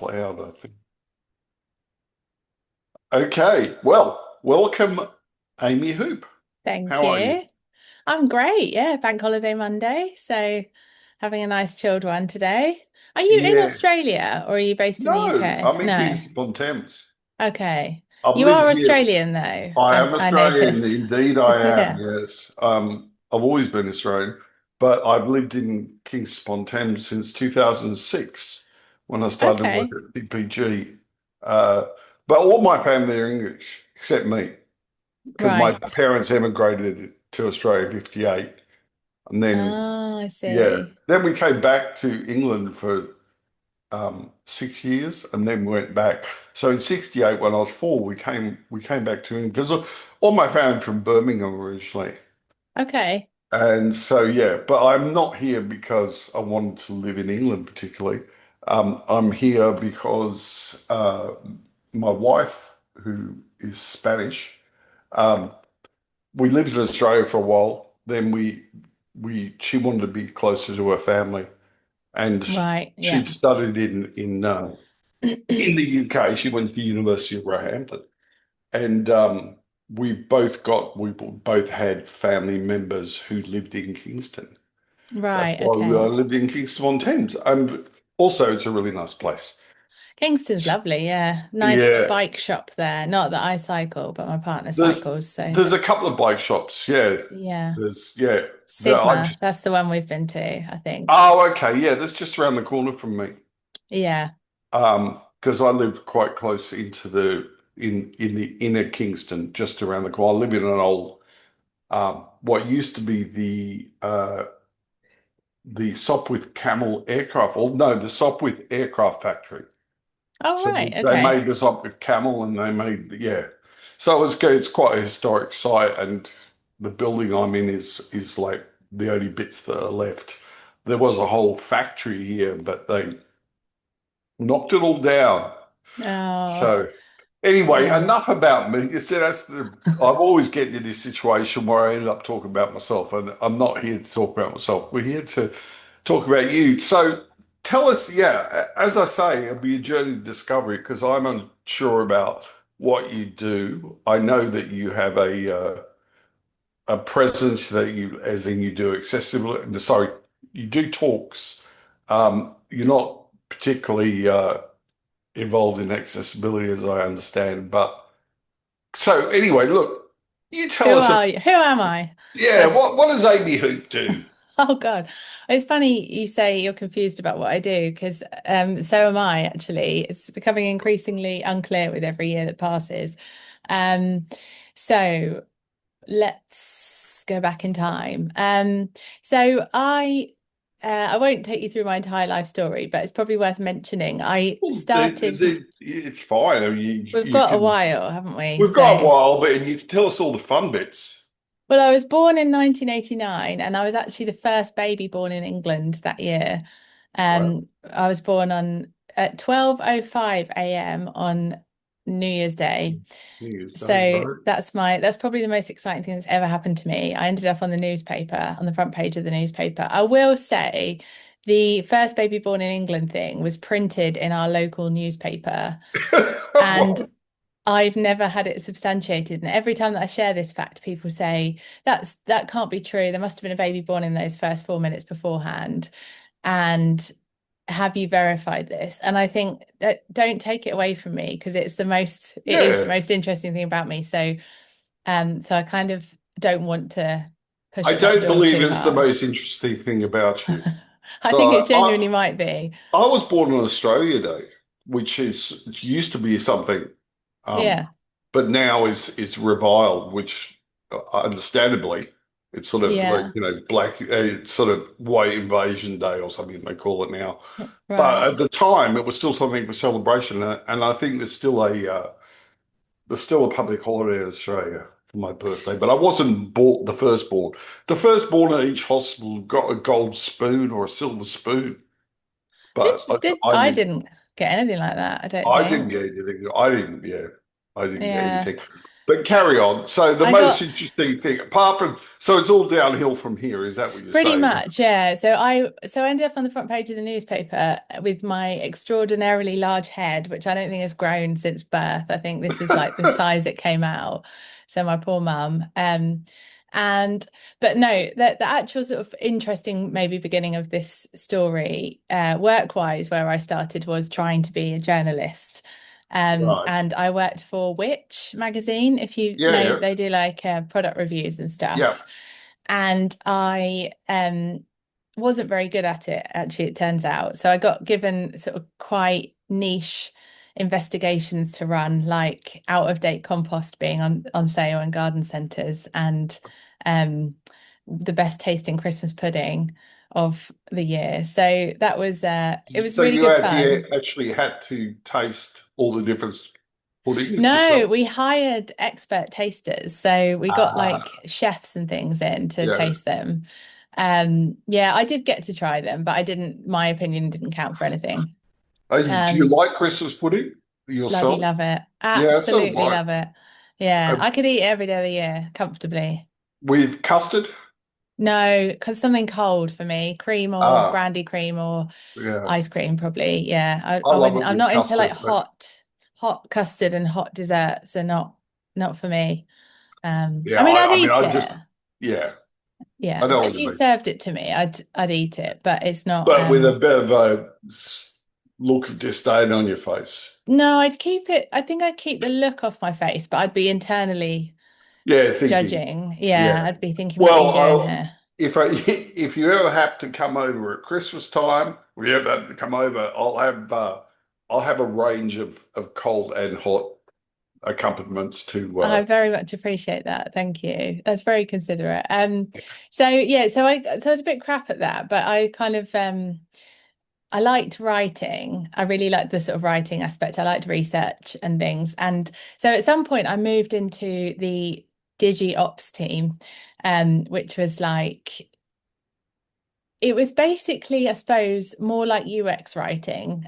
loud, I think. Okay, well, welcome, Amy Hoop. Thank How are you? you. I'm great. Yeah, bank holiday Monday. So having a nice chilled one today. Are you in Yeah. Australia or are you based in the No, UK? I'm in No. Kingston upon Thames. Okay. I've You lived are here. Australian though, I as am I Australian, noticed. indeed I am, Yeah. yes. I've always been Australian, but I've lived in Kingston upon Thames since 2006 when I started work Okay. at PPG. Uh, but all my family are English, except me, because my Right. parents emigrated to Australia in 58. And then Ah, I Yeah. see. Then we came back to England for 6 years, and then went back. So in '68, when I was four, we came back to England because all my family from Birmingham originally, Okay. and so yeah. But I'm not here because I wanted to live in England particularly. I'm here because my wife, who is Spanish, um, we lived in Australia for a while. Then we she wanted to be closer to her family and Right. Yeah. she'd studied in the UK. She went to the University of Roehampton, and we both had family members who lived in Kingston. That's Right. why we Okay. lived in Kingston on Thames, and also it's a really nice place. Kingston's lovely. Yeah. Nice Yeah, bike shop there. Not that I cycle, but my partner there's cycles. So there's a couple of bike shops. Yeah, yeah. there's yeah. I Sigma. just That's the one we've been to, I think. Oh, okay, yeah, that's just around the corner from me. Yeah. Because I live quite close in the inner Kingston, just around the corner. I live in an old what used to be the Sopwith Camel aircraft, or no, the Sopwith aircraft factory. Oh, So right. they Okay. made the Sopwith Camel, and they made yeah. So it's good. It's quite a historic site, and the building I'm in is like the only bits that are left. There was a whole factory here, but they knocked it all down. Oh, So anyway, yeah. enough about me. You see, I've always get into this situation where I end up talking about myself, and I'm not here to talk about myself. We're here to talk about you. So tell us, yeah, as I say, it'll be a journey of discovery because I'm unsure about what you do. I know that you have a presence that you, as in you do accessibility. Sorry, you do talks. You're not particularly involved in accessibility, as I understand. But so anyway, look, you tell Who us, are you? Who am I? yeah, That's, what does Amy Hoop do? oh God. It's funny you say you're confused about what I do because so am I actually. It's becoming increasingly unclear with every year that passes. Um, so let's go back in time. So I won't take you through my entire life story, but it's probably worth mentioning. I Well, started, it's fine. I mean, we've you got a can. while, haven't we? We've got a So while, but you can tell us all the fun bits. well, I was born in 1989 and I was actually the first baby born in England that year. Wow. I was born on at 12:05 a.m. on New Year's Day. News, don't So worry. that's probably the most exciting thing that's ever happened to me. I ended up on the newspaper, on the front page of the newspaper. I will say the first baby born in England thing was printed in our local newspaper. And Well, I've never had it substantiated. And every time that I share this fact, people say, that can't be true. There must have been a baby born in those first 4 minutes beforehand. And have you verified this? And I think that don't take it away from me because it is the yeah, most interesting thing about me. So I kind of don't want to push I it that don't door believe too it's the hard. most interesting thing about you. I So think it genuinely might be. I was born on Australia Day, which is used to be something, um, Yeah. but now is reviled, which understandably it's sort of like Yeah. black, it's sort of white invasion day or something they call it now. But Right. at the time, it was still something for celebration, and I think there's still a public holiday in Australia for my birthday. But I wasn't born the firstborn. The firstborn at each hospital got a gold spoon or a silver spoon. But I I didn't. didn't get anything like that, I don't I didn't get think. anything. I didn't. Yeah, I didn't get Yeah. anything. But carry on. So the I most got interesting thing, apart from, so it's all downhill from here. Is that what you're pretty saying? much, yeah. So I ended up on the front page of the newspaper with my extraordinarily large head, which I don't think has grown since birth. I think this is like the size it came out. So my poor mum. And but no, the actual sort of interesting maybe beginning of this story, work-wise, where I started was trying to be a journalist. Right. And I worked for Which magazine, if you Yeah, know, yeah, they do like product reviews and yeah. stuff. And I wasn't very good at it, actually, it turns out. So I got given sort of quite niche investigations to run, like out of date compost being on sale in garden centres and um, the best tasting Christmas pudding of the year. So that was it was So really you good had you fun. actually had to taste all the different puddings No, yourself? we hired expert tasters. So we got Ah, like chefs and things in to yeah. taste them. Yeah, I did get to try them, but I didn't, my opinion didn't count for anything. Do you Um, like Christmas pudding Bloody yourself? love it. Yeah, so do Absolutely I. love it. Yeah, Uh, I could eat it every day of the year comfortably. with custard? No, because something cold for me, cream or Ah, brandy cream or yeah. ice cream probably. Yeah, I I love wouldn't, it I'm with not into like custard, but hot custard and hot desserts are not for me. I yeah, mean, I'd I mean, eat I it. just, yeah, Yeah, I know what if you you mean. served it to me, I'd eat it, but it's not But with a bit of a look of disdain on your face. no, I'd keep it. I think I'd keep the look off my face, but I'd be internally Yeah, thinking, judging. Yeah, yeah. I'd be thinking, what are you Well, doing here? if I if you ever have to come over at Christmas time, or you ever have to come over, I'll have a range of cold and hot accompaniments to I very much appreciate that. Thank you. That's very considerate. So I was a bit crap at that, but I kind of I liked writing. I really liked the sort of writing aspect. I liked research and things. And so at some point I moved into the Digi Ops team, which was like it was basically, I suppose, more like UX writing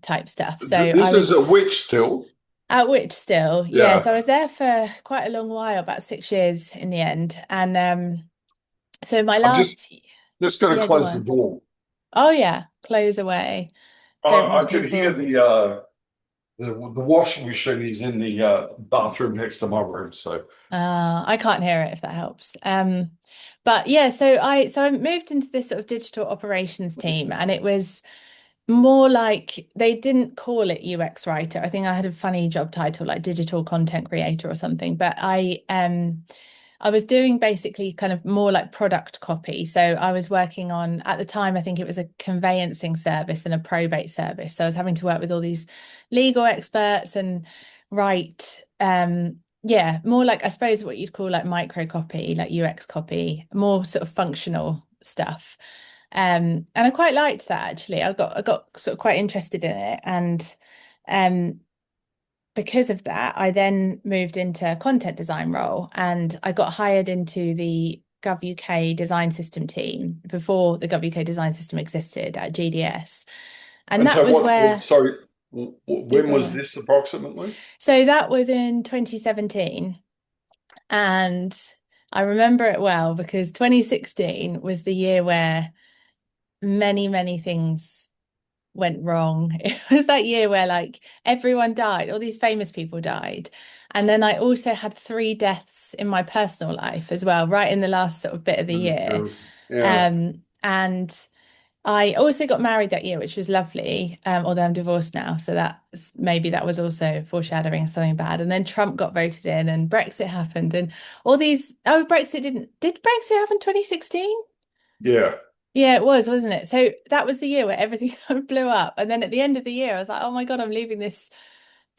type stuff. So I this is was a witch still. at Which still, yeah. Yeah. So I was there for quite a long while, about 6 years in the end. And so my I'm last, just going to yeah, go close the on. door. Oh yeah, close away. Don't I want can hear people. the washing machine is in the bathroom next to my room. So I can't hear it if that helps. But yeah, so I moved into this sort of digital operations team, and it was more like they didn't call it UX writer. I think I had a funny job title like digital content creator or something, but I was doing basically kind of more like product copy. So I was working on, at the time, I think it was a conveyancing service and a probate service. So I was having to work with all these legal experts and write, yeah, more like I suppose what you'd call like micro copy, like UX copy, more sort of functional stuff. And I quite liked that actually. I got sort of quite interested in it. And um because of that, I then moved into a content design role and I got hired into the Gov UK design system team before the Gov UK design system existed at GDS. And and that so was what? where Sorry, you when go was on. this approximately? So that was in 2017. And I remember it well because 2016 was the year where many things went wrong. It was that year where like everyone died, all these famous people died. And then I also had three deaths in my personal life as well, right in the last sort of bit of the Oh, year. God. Yeah, And I also got married that year, which was lovely. Although I'm divorced now, so that was also foreshadowing something bad. And then Trump got voted in, and Brexit happened, and all these. Oh, Brexit didn't. Did Brexit happen 2016? yeah, Yeah, it was, wasn't it? So that was the year where everything blew up. And then at the end of the year, I was like, oh my God, I'm leaving this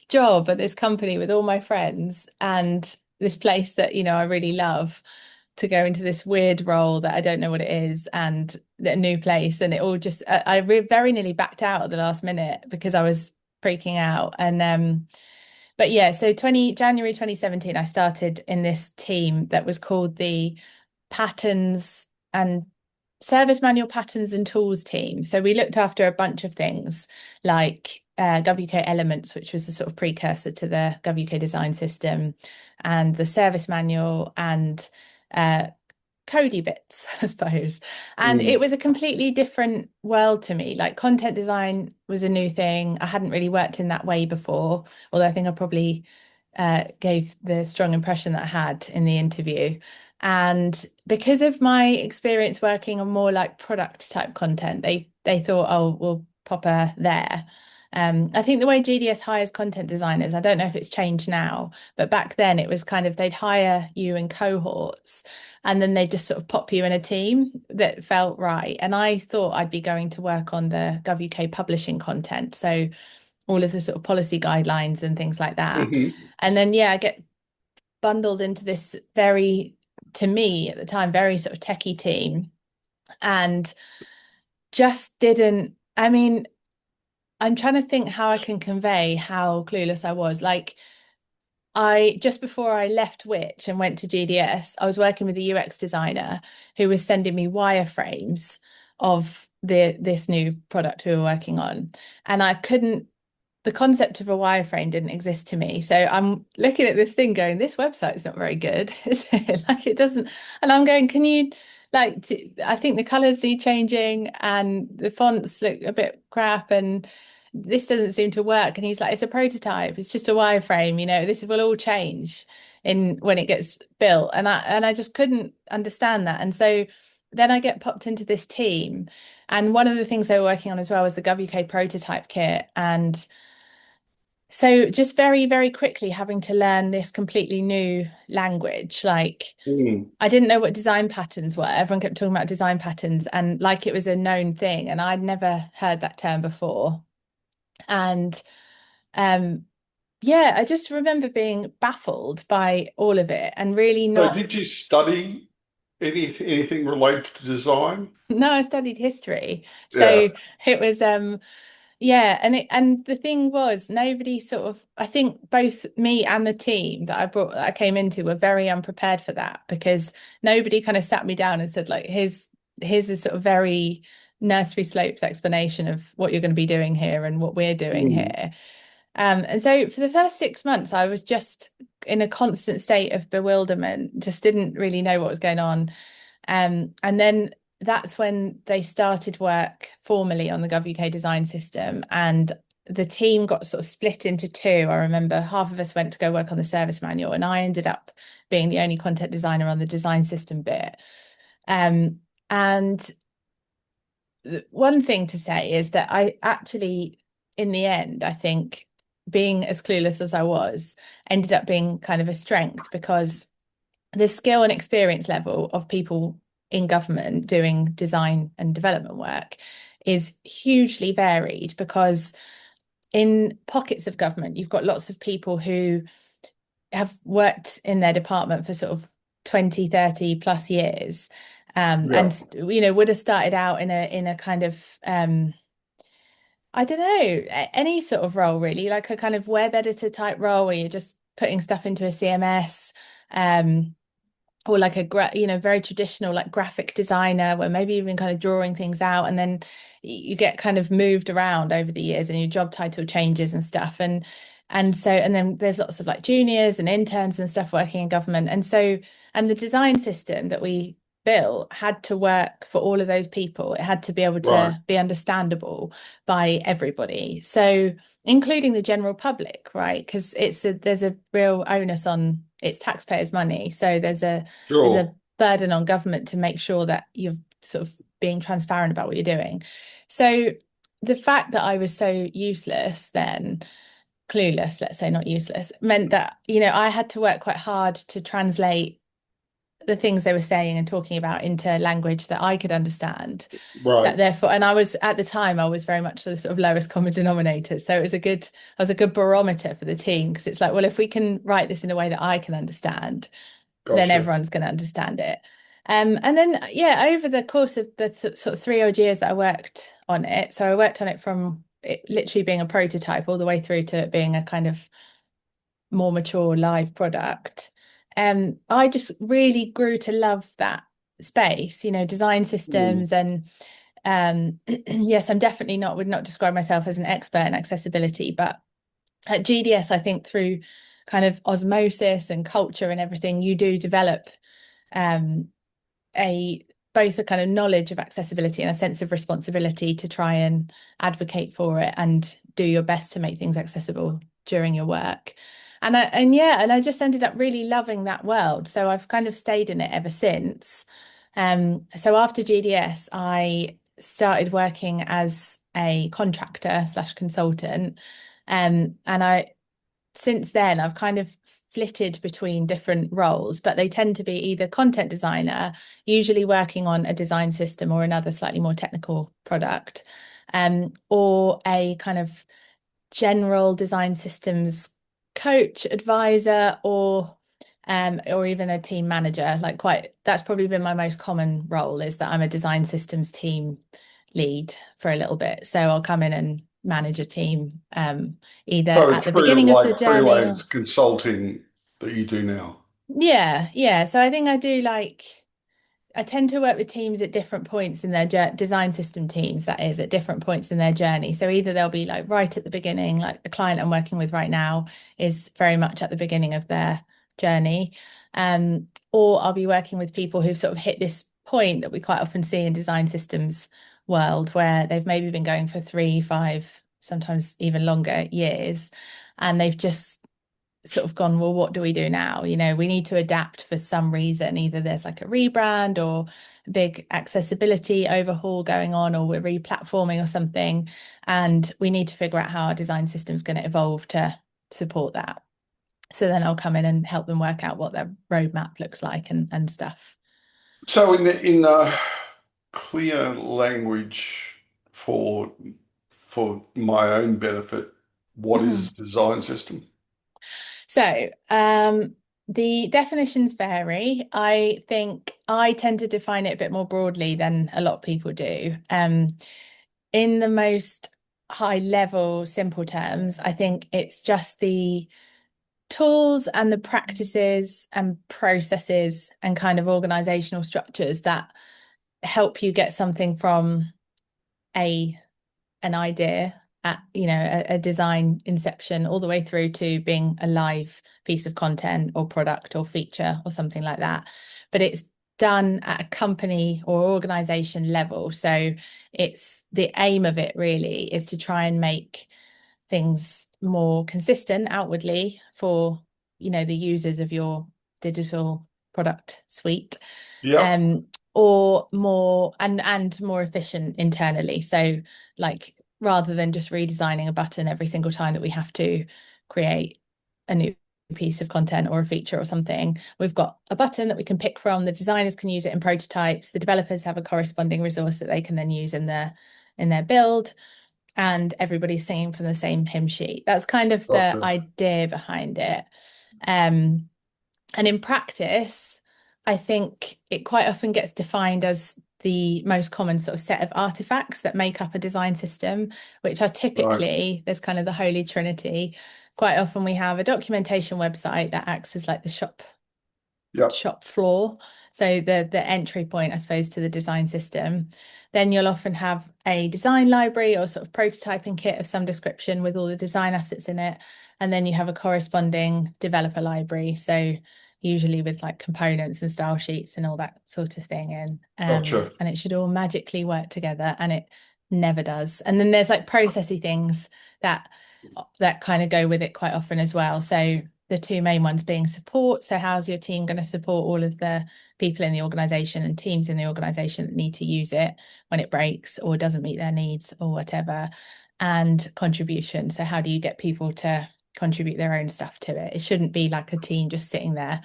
job at this company with all my friends and this place that, I really love to go into this weird role that I don't know what it is and a new place. And it all just, very nearly backed out at the last minute because I was freaking out. And, but yeah, so January 2017, I started in this team that was called the Patterns and Service Manual Patterns and Tools team. So we looked after a bunch of things like WK Elements, which was the sort of precursor to the WK design system, and the service manual and uh, codey bits, I suppose. And it Mm. was a completely different world to me. Like content design was a new thing. I hadn't really worked in that way before, although I think I probably gave the strong impression that I had in the interview. And because of my experience working on more like product type content, they thought, oh, we'll pop her there. I think the way GDS hires content designers, I don't know if it's changed now, but back then it was kind of they'd hire you in cohorts and then they just sort of pop you in a team that felt right. And I thought I'd be going to work on the GovUK publishing content. So all of the sort of policy guidelines and things like that. Hmm. And then, yeah, I get bundled into this very, to me at the time, very sort of techie team and just didn't, I mean, I'm trying to think how I can convey how clueless I was. Like, I just before I left Which and went to GDS, I was working with a UX designer who was sending me wireframes of this new product we were working on. And I couldn't the concept of a wireframe didn't exist to me. So I'm looking at this thing going, this website's not very good, is it? Like it doesn't. And I'm going, can you I think the colors need changing and the fonts look a bit crap and this doesn't seem to work. And he's like, it's a prototype, it's just a wireframe, this will all change in when it gets built. And I just couldn't understand that. And so then I get popped into this team. And one of the things they were working on as well was the GovUK prototype kit. And so just very, very quickly having to learn this completely new language. Like Mm. I didn't know what design patterns were. Everyone kept talking about design patterns and like it was a known thing. And I'd never heard that term before. And um yeah, I just remember being baffled by all of it and really So not. did you study anything related to design? No, I studied history. Yeah. So it was yeah, and the thing was nobody sort of I think both me and the team that I came into were very unprepared for that because nobody kind of sat me down and said like here's a sort of very nursery slopes explanation of what you're going to be doing here and what we're doing Mm. here. And so for the first 6 months I was just in a constant state of bewilderment, just didn't really know what was going on. And then that's when they started work formally on the GovUK design system. And the team got sort of split into two. I remember half of us went to go work on the service manual, and I ended up being the only content designer on the design system bit. And one thing to say is that I actually, in the end, I think being as clueless as I was ended up being kind of a strength because the skill and experience level of people in government doing design and development work is hugely varied because in pockets of government, you've got lots of people who have worked in their department for sort of 20, 30 plus years. Yeah. And would have started out in a kind of I don't know, any sort of role really, like a kind of web editor type role where you're just putting stuff into a CMS. Or like very traditional like graphic designer where maybe even kind of drawing things out and then you get kind of moved around over the years and your job title changes and stuff and then there's lots of like juniors and interns and stuff working in government and the design system that we built had to work for all of those people. It had to be able Right. to be understandable by everybody, so including the general public, right? Because there's a real onus on it's taxpayers' money. So there's a Sure. burden on government to make sure that you're sort of being transparent about what you're doing. So the fact that I was so useless then, clueless, let's say not useless, meant that, I had to work quite hard to translate the things they were saying and talking about into language that I could understand. That Right. therefore, and I was at the time, I was very much the sort of lowest common denominator. So I was a good barometer for the team because it's like, well, if we can write this in a way that I can understand, then Gotcha. everyone's going to understand it. And then, yeah, over the course of the sort of 3 odd years that I worked on it, so I worked on it from it literally being a prototype all the way through to it being a kind of more mature live product. I just really grew to love that space, design Mm. systems and Yes, I'm definitely not, would not describe myself as an expert in accessibility, but at GDS, I think through kind of osmosis and culture and everything, you do develop um, a both a kind of knowledge of accessibility and a sense of responsibility to try and advocate for it and do your best to make things accessible during your work. And I just ended up really loving that world. So I've kind of stayed in it ever since. So after GDS, I started working as a contractor slash consultant. And I since then I've kind of flitted between different roles, but they tend to be either content designer, usually working on a design system or another slightly more technical product, or a kind of general design systems coach, advisor, or even a team manager. Like quite, that's probably been my most common role is that I'm a design systems team lead for a little bit. So I'll come in and manage a team, either So at it's the free, beginning of the like journey freelance or consulting that you do now. yeah, yeah. So I think I do like I tend to work with teams at different points in their design system teams, that is, at different points in their journey. So either they'll be like right at the beginning, like the client I'm working with right now is very much at the beginning of their journey. Or I'll be working with people who've sort of hit this point that we quite often see in design systems world where they've maybe been going for 3, 5, sometimes even longer years, and they've just sort of gone, well, what do we do now? You know, we need to adapt for some reason. Either there's like a rebrand or a big accessibility overhaul going on, or we're replatforming or something. And we need to figure out how our design system is going to evolve to support that. So then I'll come in and help them work out what their roadmap looks like and stuff. So in clear language for my own benefit, what is Mhm. design system? So, the definitions vary. I think I tend to define it a bit more broadly than a lot of people do. In the most high level, simple terms, I think it's just the tools and the practices and processes and kind of organizational structures that help you get something from a an idea at a design inception all the way through to being a live piece of content or product or feature or something like that, but it's done at a company or organization level. So it's the aim of it really is to try and make things more consistent outwardly for the users of your digital product suite, Yep, um or more and more efficient internally. So like rather than just redesigning a button every single time that we have to create a new piece of content or a feature or something, we've got a button that we can pick from. The designers can use it in prototypes, the developers have a corresponding resource that they can then use in their build, and everybody's singing from the same hymn sheet. That's kind of the gotcha. idea behind it. Um, and in practice, I think it quite often gets defined as the most common sort of set of artifacts that make up a design system, which are Right. typically, there's kind of the holy trinity. Quite often we have a documentation website that acts as like the Yep, shop floor, so the entry point, I suppose, to the design system. Then you'll often have a design library or sort of prototyping kit of some description with all the design assets in it, and then you have a corresponding developer library, so usually with like components and style sheets and all that sort of thing in, gotcha. and it should all magically work together, and it never does. And then there's like processy things that kind of go with it quite often as well. So the two main ones being support. So how's your team going to support all of the people in the organization and teams in the organization that need to use it when it breaks or doesn't meet their needs or whatever? And contribution. So how do you get people to contribute their own stuff to it? It shouldn't be like a team just sitting there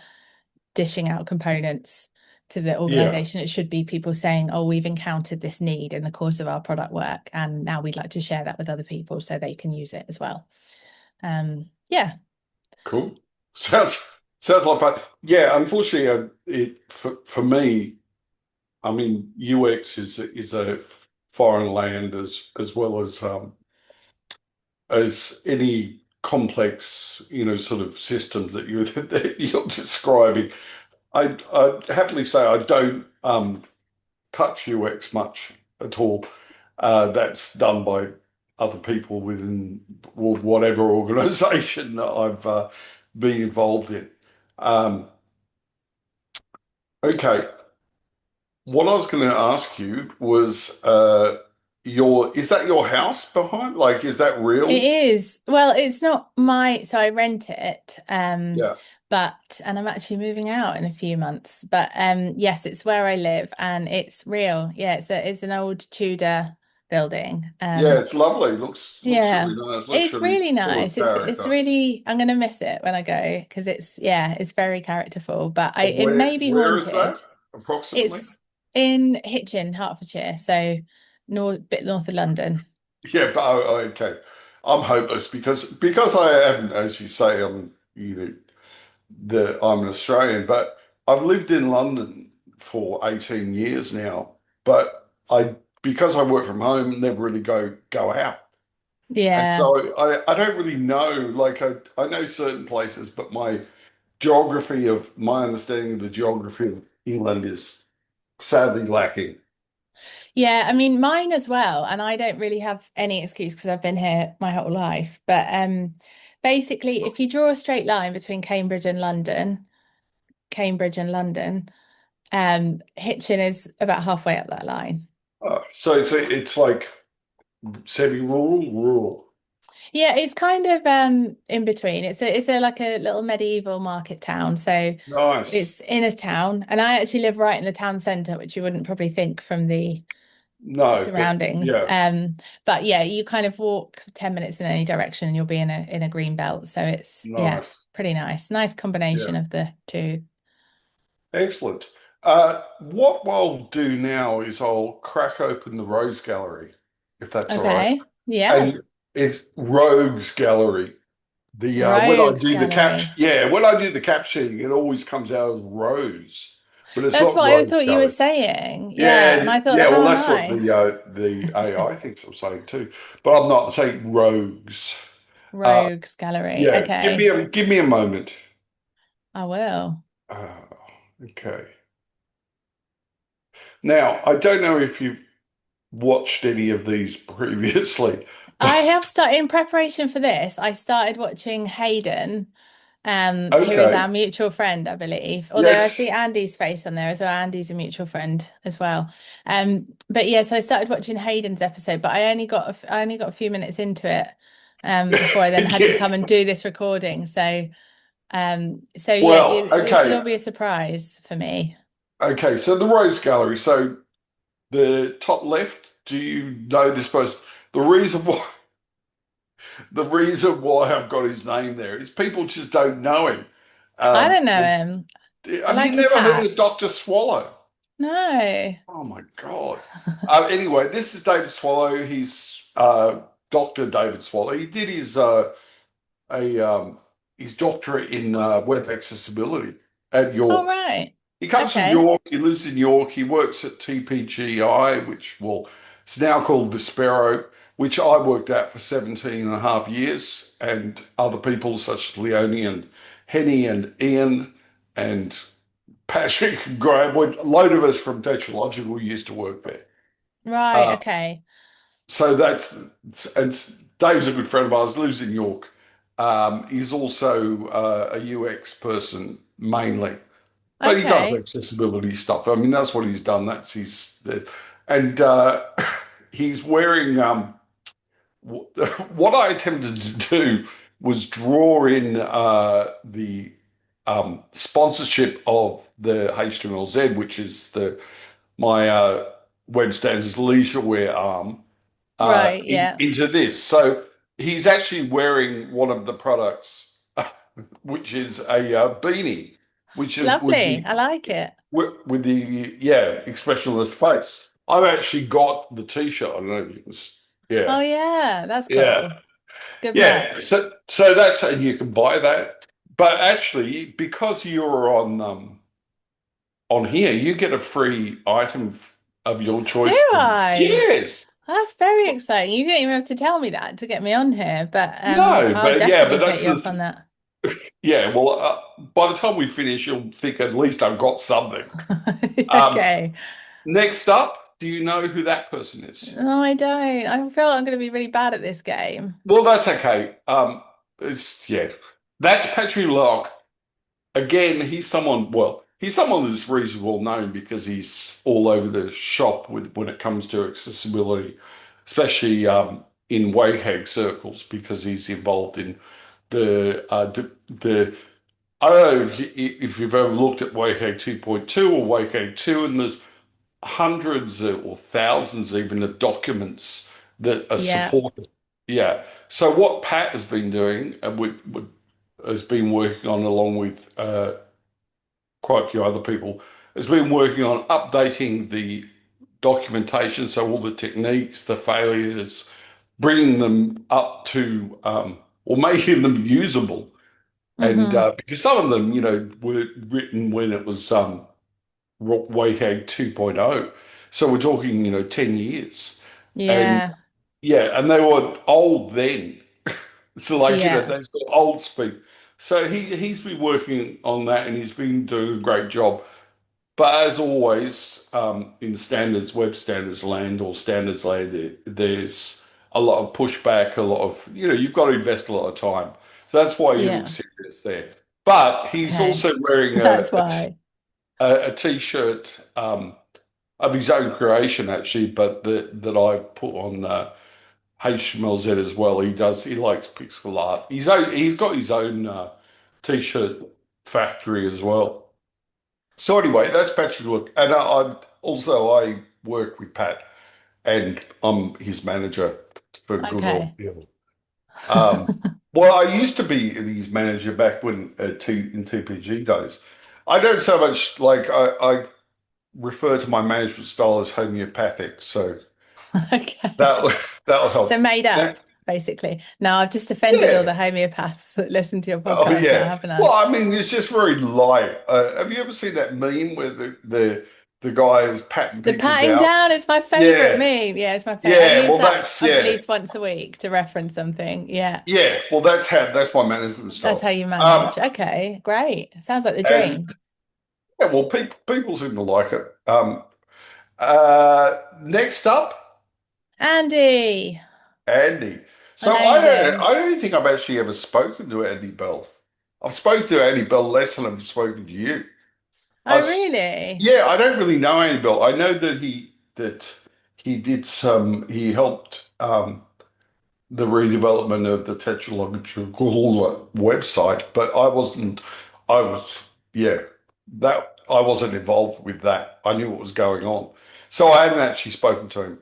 dishing out components to the Yeah, organization. It should be people saying, oh, we've encountered this need in the course of our product work, and now we'd like to share that with other people so they can use it as well. Yeah. cool. Sounds like fun. Yeah, unfortunately, it for me, I mean, UX is a foreign land as well as any complex, sort of systems that you that you're describing. I'd happily say I don't touch UX much. at all. That's done by other people within whatever organization that I've been involved in. Um, okay, what I was going to ask you was is that your house behind? Like, is that It real? is. Well, it's not my, so I rent it. Yeah. But and I'm actually moving out in a few months. But yes, it's where I live and it's real. Yeah, it's an old Tudor building. Yeah, it's lovely. Looks Yeah. really nice. Looks It's really really full of nice. It's character. really I'm gonna miss it when I go because it's yeah, it's very characterful, but I And it may be where is that haunted. approximately? It's in Hitchin, Hertfordshire, so bit north of London. Yeah, but okay. I'm hopeless because I am, as you say, I'm an Australian, but I've lived in London for 18 years now. But I because I work from home, never really go out. And Yeah. so I don't really know, like I know certain places, but my understanding of the geography of England is sadly lacking. Yeah, I mean mine as well, and I don't really have any excuse because I've been here my whole life. But basically if you draw a straight line between Cambridge and London, Hitchin is about halfway up that line. So it's like semi-rural, rural. Yeah, it's kind of in between. It's a like a little medieval market town. So Nice. it's in a town, and I actually live right in the town centre, which you wouldn't probably think from the No, but surroundings. yeah, But yeah, you kind of walk 10 minutes in any direction and you'll be in a green belt. So it's yeah, nice. pretty nice. Nice Yeah, combination of the two. excellent. What I'll do now is I'll crack open the Rose Gallery, if that's all right. Okay. Yeah. And it's Rogues Gallery. The when I Rogues do the Gallery. when I do the captioning, it always comes out as Rose, but it's That's not what I Rose thought you were Gallery. saying. Yeah. And Yeah, I thought, yeah. Well, how that's what nice. the AI thinks I'm saying too, but I'm not. I'm saying Rogues. Uh, Rogues Gallery. yeah. Okay. Give me a moment. I will. Uh, okay. Now, I don't know if you've watched any of these previously, I but have started in preparation for this. I started watching Hayden, who is our okay. mutual friend, I believe. Although I see Yes. Andy's face on there as well. Andy's a mutual friend as well. But yes, I started watching Hayden's episode, but I only got a few minutes into it, before I then had to Yeah. come and do this recording. So yeah, Well, it should okay. all be a surprise for me. Okay. So the Rose Gallery. So the top left, do you know this person? The reason why the reason why I've got his name there is people just don't know him. I don't know And him. I have you like his never heard of hat. Dr. Swallow? No. Oh my God. Anyway, this is David Swallow. He's Dr. David Swallow. He did a his doctorate in web accessibility at All York. right. He comes from Okay. York. He lives in York. He works at TPGI, which well, it's now called Vispero, which I worked at for 17 and a half years, and other people such as Leonie and Henny and Ian and Patrick and Graham. A load of us from Technological used to work there. Right. Uh, Okay. so and Dave's a good friend of ours, lives in York. He's also a UX person mainly. But he does Okay. accessibility stuff. I mean, that's what he's done. And he's wearing what I attempted to do was draw in the sponsorship of the HTMLZ, which is the my web standards leisurewear arm, Right. Yeah. into this. So he's actually wearing one of the products, which is a beanie, which It's is lovely. I like it. with the expressionless face. I've actually got the t-shirt. I don't know if you can. Yeah, Oh yeah, that's yeah, cool. Good yeah. merch. So that's and you can buy that. But actually, because you're on here, you get a free item of your Do choice from. I? Yes. That's very exciting. You didn't even have to tell me that to get me on here, but No, I'll but definitely take that's you up on that. yeah. Well, by the time we finish, you'll think at least I've got something. Um, Okay. next up. Do you know who that person is? No, I don't. I feel like I'm going to be really bad at this game. Well, that's okay. It's yeah, that's Patrick Lark. Again, he's someone that's reasonably well known because he's all over the shop with when it comes to accessibility, especially in WCAG circles because he's involved in the I don't know if you've ever looked at WCAG 2.2 or WCAG 2, and there's hundreds or thousands even of documents that are Yeah. supported. Yeah. So what Pat has been doing and has been working on along with quite a few other people has been working on updating the documentation, so all the techniques, the failures, bringing them up to or making them usable. And Hmm. because some of them, were written when it was WCAG 2.0. So we're talking, 10 years. And Yeah. yeah, and they were old then. So like, Yeah. they've got old speak. So he's been working on that and he's been doing a great job. But as always, in standards, web standards land or standards land, there's a lot of pushback, a lot of, you've got to invest a lot of time. So that's why he looks Yeah. serious there. But he's Okay. also wearing That's why. a t-shirt of his own creation, actually, but that I put on HTMLZ as well. He likes pixel art. He's got his own t-shirt factory as well. So anyway, that's Patrick Look, and I work with Pat, and I'm his manager for good or Okay. ill. Um, well, I used to be his manager back when in TPG days. I don't so much like I refer to my management style as homeopathic, so Okay. that that'll So help. made Now, up, basically. Now I've just offended all yeah, the homeopaths that listen to your oh podcast now, yeah. haven't Well, I? I mean, it's just very light. Have you ever seen that meme where the guy is patting The people patting down? down is my favorite Yeah, meme. Yeah, it's my favorite. I yeah. use Well, that that's at yeah, least once a week to reference something. Yeah, yeah. Well, that's my management that's how style. you manage. Okay, great. Sounds like the And dream. yeah, well, people seem to like it. Next up, Andy, Andy. I So know him. I don't think I've actually ever spoken to Andy Bell. I've spoken to Andy Bell less than I've spoken to you. Oh, I've s- really? yeah, I don't really know Andy Bell. I know that he did he helped the redevelopment of the technological website, but yeah, that I wasn't involved with that. I knew what was going on. So I hadn't actually spoken to him.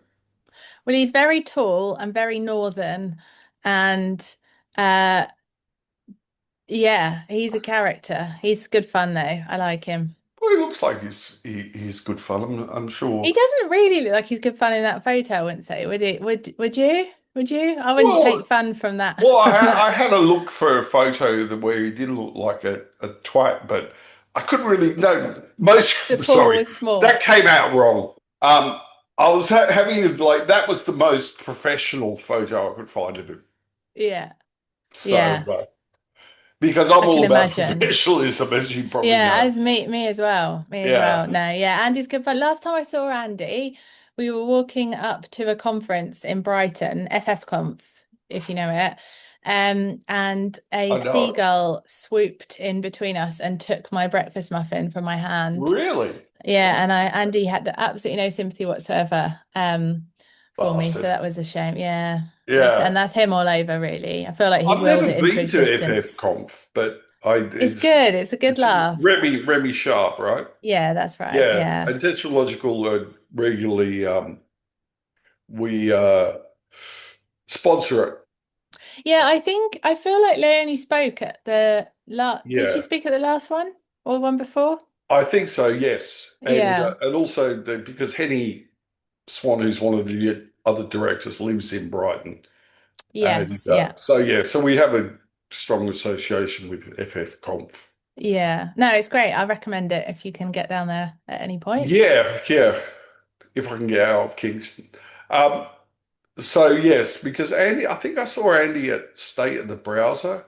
Well, he's very tall and very northern, and uh, yeah, he's a character. He's good fun though. I like him. Well, he looks like he's good fun. I'm He sure. doesn't really look like he's good fun in that photo, I wouldn't say, would he? Would you? Would you? I wouldn't take Well, fun from that well, from I that. had a look for a photo where he did look like a twat, but I couldn't really. No, most The pool sorry, was small. that came out wrong. I was having like that was the most professional photo I could find of him. Yeah. So, Yeah. because I'm I can all about imagine. professionalism, as you probably Yeah, know. as me as well. Me as well. Yeah, No, yeah, Andy's good fun. Last time I saw Andy, we were walking up to a conference in Brighton, FF Conf, if you know it. And a I know. seagull swooped in between us and took my breakfast muffin from my hand. Really? Yeah, Oh, and Andy had absolutely no sympathy whatsoever for me, so bastard. that was a shame. Yeah. Yeah. That's him all over, really. I feel like he I've willed never it into been to FF existence. Conf, but It's good. It's a good it's laugh. Remy Sharp, right? Yeah, that's right. Yeah, Yeah. and Tetralogical regularly we sponsor it. Yeah, I feel like Leonie spoke at the did she Yeah, speak at the last one or one before? I think so. Yes, Yeah. and also because Henny Swan, who's one of the other directors, lives in Brighton, and Yes, yeah. so yeah, so we have a strong association with FF Conf. Yeah. No, it's great. I recommend it if you can get down there at any point. Yeah, yeah. If I can get out of Kingston. Um, so yes, because Andy, I think I saw Andy at State of the Browser,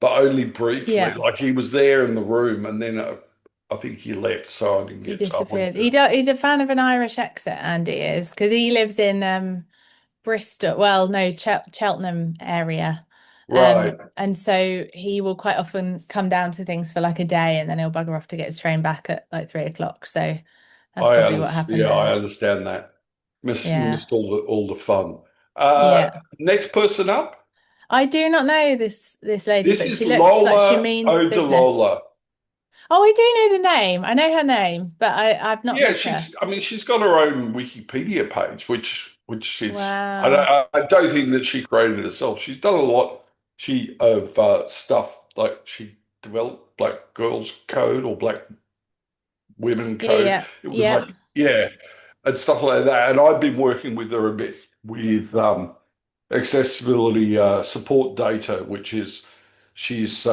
but only briefly. Yeah. Like he was there in the room, and then I think he left, so I didn't He get. I went disappeared. to He's a fan of an Irish exit, Andy is, because he lives in Bristol. Well, no, Cheltenham area. right. And so he will quite often come down to things for like a day and then he'll bugger off to get his train back at like 3 o'clock. So that's probably what happened Yeah, I there. understand that. Yeah. Missed all the fun. Yeah. Next person up. I do not know this lady, This but is she looks like she Lola means business. Odalola. Oh, I do know the name. I know her name, but I've not Yeah, met her. I mean, she's got her own Wikipedia page, which is, Wow. I don't think that she created it herself. She's done a lot, of stuff like she developed Black Girls Code or Black Women Yeah, Code. yeah, It was yeah. like, yeah, and stuff like that. And I've been working with her a bit with accessibility support data, which is she's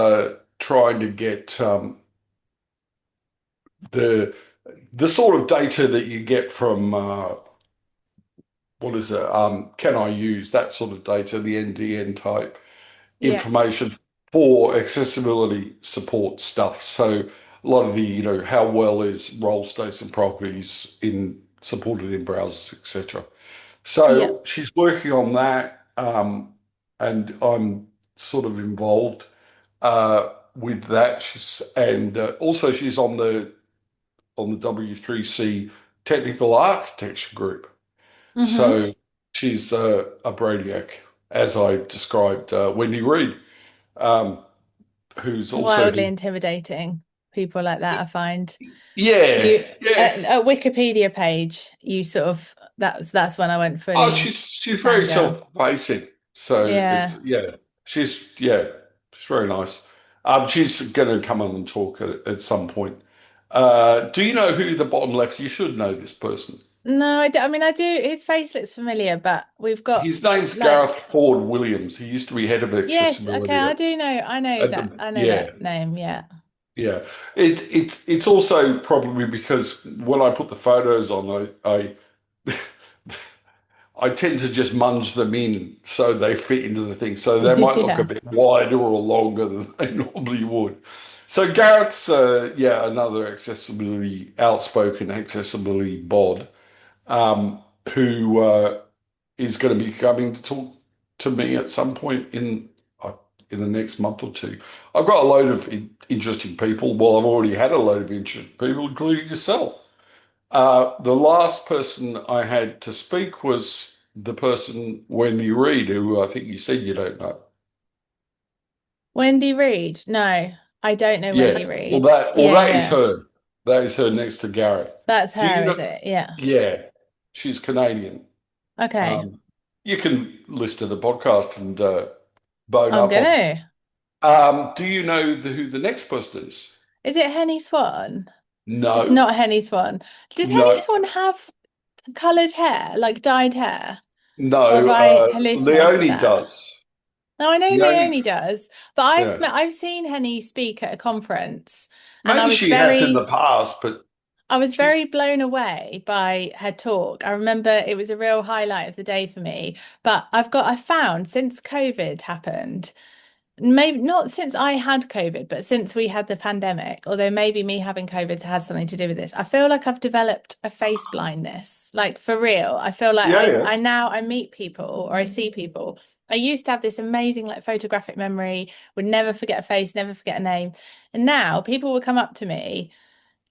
trying to get the sort of data that you get from what is it? Can I use that sort of data, the NDN type Yeah. information for accessibility support stuff? So a lot of the, how well is role states and properties in supported in browsers, etc. Yeah. So she's working on that, and I'm sort of involved with that. Also she's on the W3C technical architecture group. Mm-hmm. So she's a brainiac, as I described Wendy Reed, um, who's also Wildly intimidating. People like that, I find. yeah, You yeah. a Wikipedia page, you sort of that's when I went Oh, fully she's very fangirl. self-effacing. So Yeah. it's she's very nice. She's going to come on and talk at some point. Do you know who the bottom left? You should know this person. No, I mean I do. His face looks familiar, but we've got His name's Gareth like Ford Williams. He used to be head of yes, okay, accessibility I do know. at the I know yeah. that name. Yeah. Yeah, it's also probably because when I put the photos on, I tend to just munge them in so they fit into the thing. So they might look a Yeah. bit wider or longer than they normally would. So Garrett's another outspoken accessibility bod, um, who is going to be coming to talk to me at some point in the next month or two. I've got a load of interesting people. Well, I've already had a load of interesting people, including yourself. The last person I had to speak was the person Wendy Reed, who I think you said you don't know. Wendy Reed. No, I don't know Yeah, Wendy Reed. Yeah, that is yeah. her. That is her next to Gareth. That's Do you her, is know? it? Yeah. Yeah, she's Canadian. Okay. Um, you can listen to the podcast and bone I'm up on. gonna. Do you know who the next person is? Is it Henny Swan? It's No, not Henny Swan. Does Henny no, Swan have coloured hair, like dyed hair? Or have no. I hallucinated Leonie that? does. No, I know Leonie, Leonie does, but yeah. I've seen Henny speak at a conference, and Maybe she has in the past, but I was she's very blown away by her talk. I remember it was a real highlight of the day for me. But I found since COVID happened, maybe not since I had COVID, but since we had the pandemic, although maybe me having COVID has something to do with this, I feel like I've developed a face blindness. Like for real. I feel like yeah, yeah, I meet people or I see people. I used to have this amazing like photographic memory, would never forget a face, never forget a name. And now people will come up to me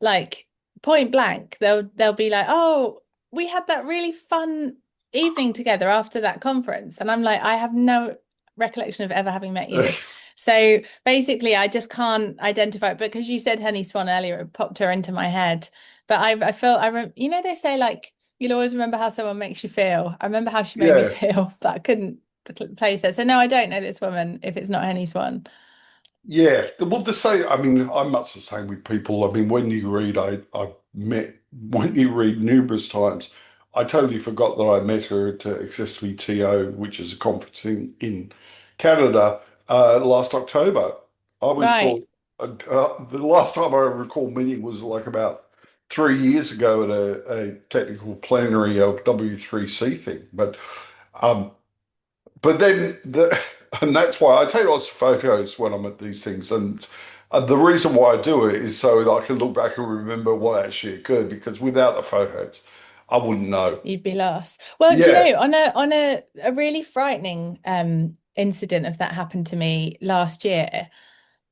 like point blank, they'll be like, "Oh, we had that really fun evening together after that conference." And I'm like, "I have no recollection of ever having met you." So basically, I just can't identify it. But because you said Henny Swan earlier, it popped her into my head. But I feel you know they say like you'll always remember how someone makes you feel. I remember how she made me yeah. feel, but I couldn't place her. So no, I don't know this woman if it's not Henny Swan. Yeah, well, the same. I mean, I'm much the same with people. I mean, when you read, I met when you read numerous times. I totally forgot that I met her at Accessory TO, which is a conference in Canada last October. I always Right. thought the last time I recall meeting was like about 3 years ago at a technical plenary of W3C thing. Um, but then and that's why I take lots of photos when I'm at these things, and The reason why I do it is so that I can look back and remember what actually occurred, because without the photos, I wouldn't know. You'd be lost. Well, do you Yeah. know, on a really frightening incident of that happened to me last year.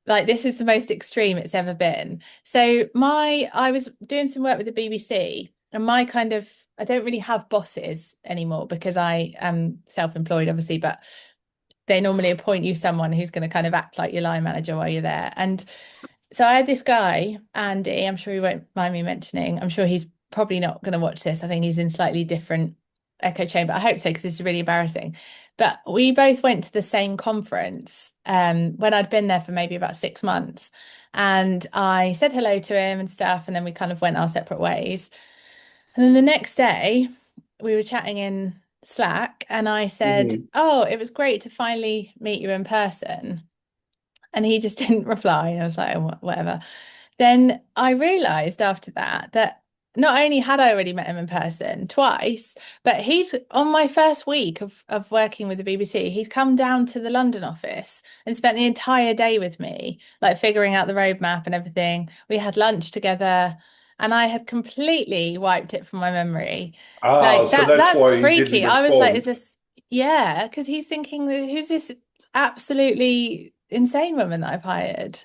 Like this is the most extreme it's ever been. So my I was doing some work with the BBC and my kind of I don't really have bosses anymore because I am self-employed, obviously, but they normally appoint you someone who's going to kind of act like your line manager while you're there. And so I had this guy, Andy, I'm sure he won't mind me mentioning. I'm sure he's probably not going to watch this. I think he's in slightly different echo chamber. I hope so, because this is really embarrassing. But we both went to the same conference when I'd been there for maybe about 6 months. And I said hello to him and stuff, and then we kind of went our separate ways. And then the next day, we were chatting in Slack, and I said, Mhm. "Oh, it was great to finally meet you in person." And he just didn't reply. I was like, "Oh, whatever." Then I realized after that that not only had I already met him in person twice, but he'd on my first week of working with the BBC, he'd come down to the London office and spent the entire day with me, like figuring out the roadmap and everything. We had lunch together, and I had completely wiped it from my memory. Ah, Like so that, that's that's why he didn't freaky. I was like, is respond. this, yeah, because he's thinking, who's this absolutely insane woman that I've hired?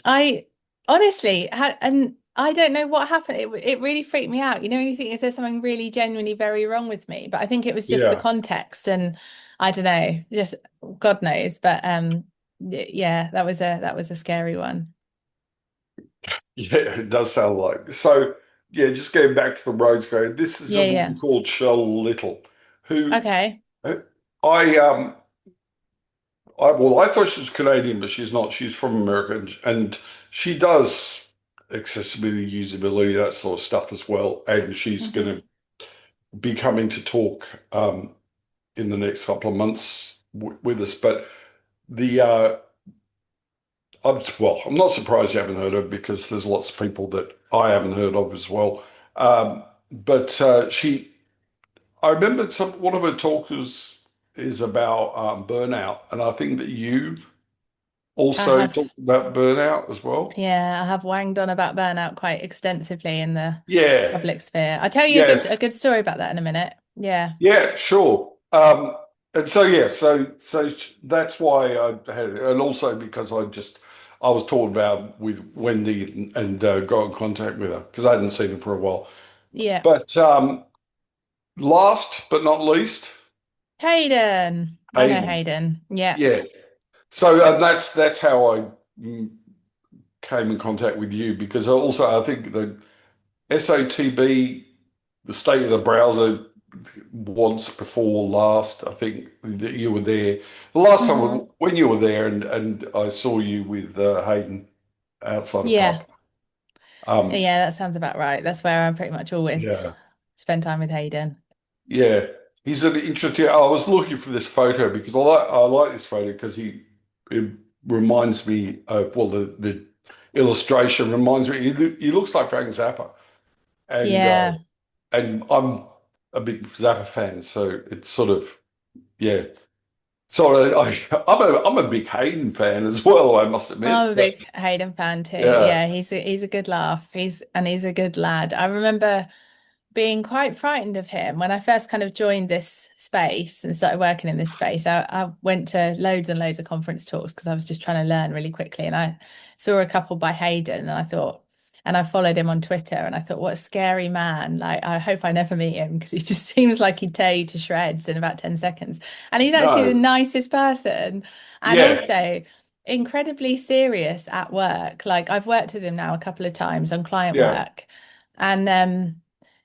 I honestly had, and I don't know what happened. It really freaked me out. You know, when you think, is there something really genuinely very wrong with me? But I think it was just the Yeah. context, and I don't know, just God knows. But yeah, that was a scary one. Yeah, it does sound like. So, yeah, just going back to the roads going, this is a Yeah, woman yeah. called Shell Little, who Okay. uh, I well, I thought she was Canadian, but she's not. She's from America, and she does accessibility, usability, that sort of stuff as well. And she's going Hmm. to be coming to talk in the next couple of months with us. But the I'm not surprised you haven't heard of her, because there's lots of people that I haven't heard of as well. But I remember one of her talks is about burnout, and I think that you I also have, talked about burnout as well. yeah, I have wanged on about burnout quite extensively in the Yeah, public sphere. I'll tell you a yes, good story about that in a minute. Yeah. yeah, sure. And so yeah, that's why I had it, and also because I was talking about with Wendy and got in contact with her because I hadn't seen her for a while. Yeah. But last but not least, Hayden. I know Hayden. Hayden. Yeah. Yeah. So that's how I came in contact with you, because also I think the SOTB, the state of the browser, once before last, I think that you were there. The last time Hmm. when you were there, and I saw you with Hayden outside a Yeah. pub. Um, Yeah, that sounds about right. That's where I pretty much always yeah, spend time with Hayden. yeah. He's an interesting. I was looking for this photo because I like this photo because it reminds me of, well, the illustration reminds me. He looks like Frank Zappa, and Yeah. I'm a big Zappa fan, so it's sort of, yeah. So I'm a big Hayden fan as well, I must admit. I'm a But big Hayden fan too. yeah, Yeah, he's a good laugh. He's a good lad. I remember being quite frightened of him when I first kind of joined this space and started working in this space. I went to loads and loads of conference talks because I was just trying to learn really quickly. And I saw a couple by Hayden and I thought, and I followed him on Twitter and I thought, what a scary man. Like, I hope I never meet him because he just seems like he'd tear you to shreds in about 10 seconds. And he's actually the no, nicest person and yeah, also incredibly serious at work. Like, I've worked with him now a couple of times on client yeah. work. And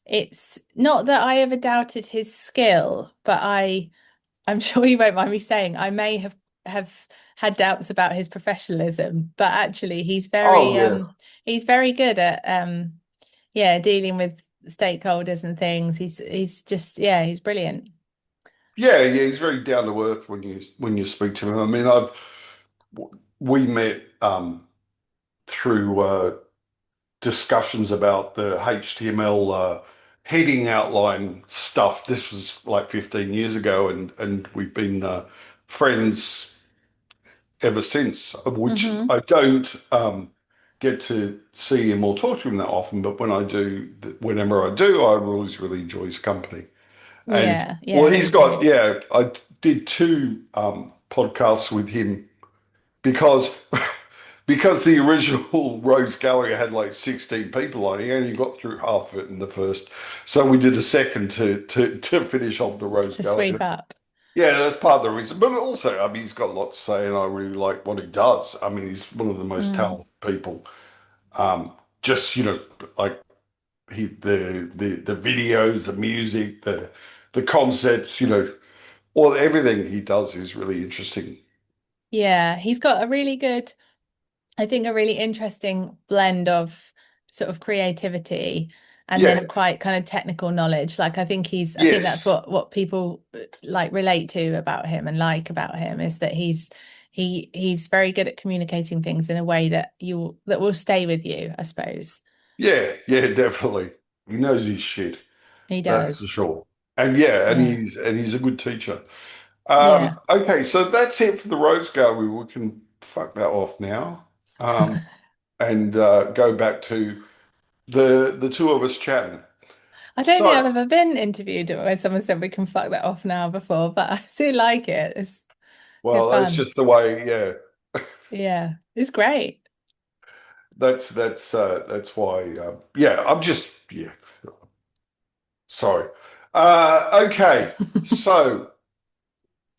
it's not that I ever doubted his skill, but I'm sure you won't mind me saying I may have had doubts about his professionalism, but actually Oh yeah, he's very good at yeah, dealing with stakeholders and things. He's just yeah, he's brilliant. yeah. He's very down to earth when you speak to him. I mean, we met through discussions about the HTML heading outline stuff. This was like 15 years ago, and we've been friends ever since, which Hmm. I don't get to see him or talk to him that often, but when I do, whenever I do, I always really enjoy his company. And Yeah, well, yeah, he's me too. got, yeah, I did two podcasts with him because because the original Rose Gallery had like 16 people on. He only got through half of it in the first, so we did a second to finish off the Rose To Gallery. sweep up. Yeah, that's part of the reason. But also, I mean, he's got a lot to say, and I really like what he does. I mean, he's one of the most Mm. talented people. Um, just like the videos, the music, the concepts, all everything he does is really interesting. Yeah, he's got a really good, I think, a really interesting blend of sort of creativity and Yeah, then quite kind of technical knowledge. Like I think that's yes, what people like relate to about him and like about him is that he's very good at communicating things in a way that will stay with you, I suppose. yeah, definitely. He knows his shit. He That's for does. sure. And yeah, and Yeah. he's a good teacher. Yeah. Okay, so that's it for the Rose Gallery. We can fuck that off now, and go back to the two of us chatting. I don't think So, I've ever been interviewed where someone said we can fuck that off now before, but I do like it. It's good well, that's fun. just the way. Yeah, Yeah. It's great. that's why. Yeah, I'm just yeah. Sorry. Okay,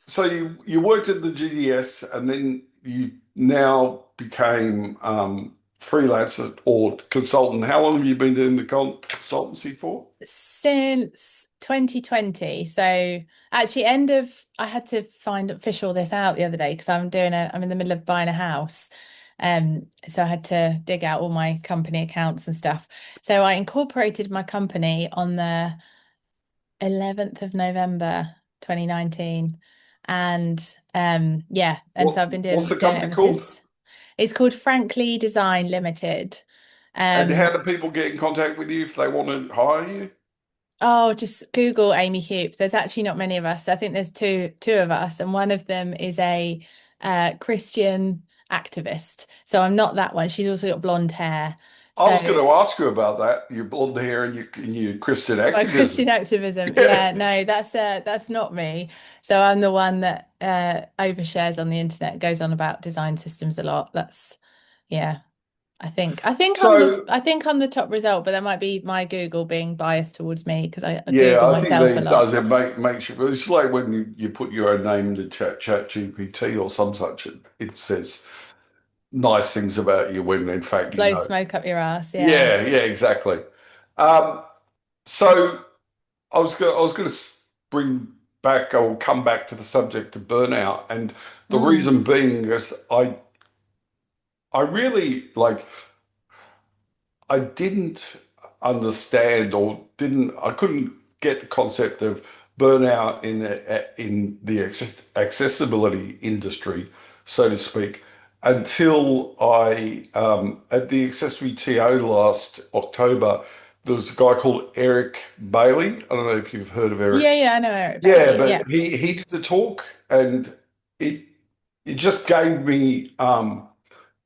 so you worked at the GDS, and then you now became freelancer or consultant. How long have you been doing the consultancy for? Since 2020. So actually I had to fish all this out the other day because I'm in the middle of buying a house. So I had to dig out all my company accounts and stuff. So I incorporated my company on the 11th of November 2019. And yeah, and so I've been What's the doing it company ever called? since. It's called Frankly Design Limited. And how Um, do people get in contact with you if they want to hire you? Oh, just Google Amy Hoop. There's actually not many of us. I think there's two of us, and one of them is a Christian activist. So I'm not that one. She's also got blonde hair. I was going So to ask you about that. Your blonde hair and your Christian my Christian activism. activism. Yeah. Yeah, no, that's not me. So I'm the one that overshares on the internet, goes on about design systems a lot. That's yeah. So I think I'm the top result, but that might be my Google being biased towards me because I yeah, Google I think myself that a it does. lot. It makes you. It's like when you put your own name to chat GPT or some such. It says nice things about you when in fact you Blow know. smoke up your ass. Yeah. Yeah, exactly. Um, so I was going to bring back or come back to the subject of burnout, and the Mm. reason being is I really like. I didn't understand or didn't I couldn't get the concept of burnout in the accessibility industry, so to speak, until I at the accessory TO last October. There was a guy called Eric Bailey. I don't know if you've heard of Eric. Yeah, yeah, I know Eric Yeah, Bailey. but Yeah. he did the talk, and it it just gave me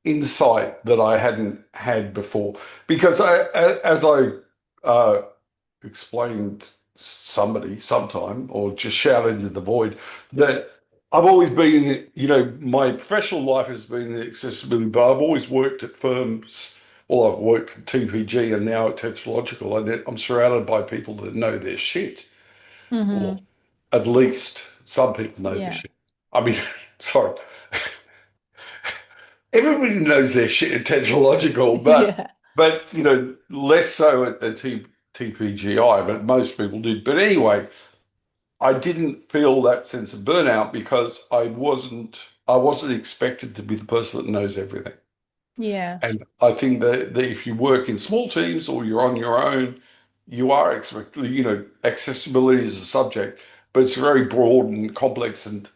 insight that I hadn't had before. Because as I uh, explained somebody sometime, or just shouted into the void, that I've always been, my professional life has been in accessibility, but I've always worked at firms. Well, I've worked at TPG and now at Technological, and I'm surrounded by people that know their shit, or Hmm. at least some people know their Yeah. shit. I mean, sorry, everybody knows their shit at technological, Yeah. but less so at the TPGI, but most people did. But anyway, I didn't feel that sense of burnout because I wasn't expected to be the person that knows everything. Yeah. And I think that if you work in small teams or you're on your own, you are expected, accessibility is a subject, but it's very broad and complex, and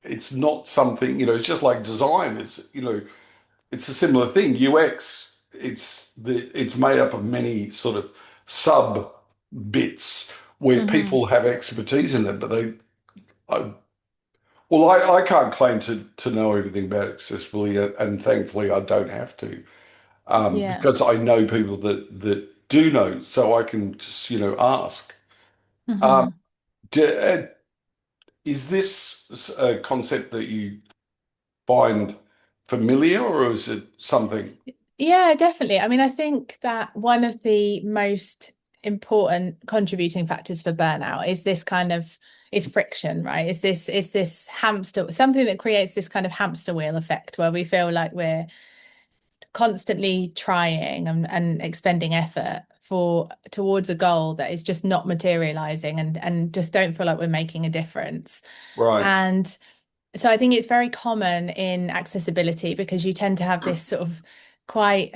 it's not something, it's just like design. It's a similar thing. UX, it's made up of many sort of sub bits where Hmm. people have expertise in it, but I Well, I can't claim to know everything about accessibility, and thankfully I don't have to, Yeah. because I know people that do know, so I can just, ask. Um, Hmm. is this a concept that you find familiar, or is it something? Yeah, definitely. I mean, I think that one of the most important contributing factors for burnout is this kind of is friction, right? Is this hamster something that creates this kind of hamster wheel effect where we feel like we're constantly trying and expending effort for towards a goal that is just not materializing and just don't feel like we're making a difference. Right. And so I think it's very common in accessibility because you tend to have this sort of quite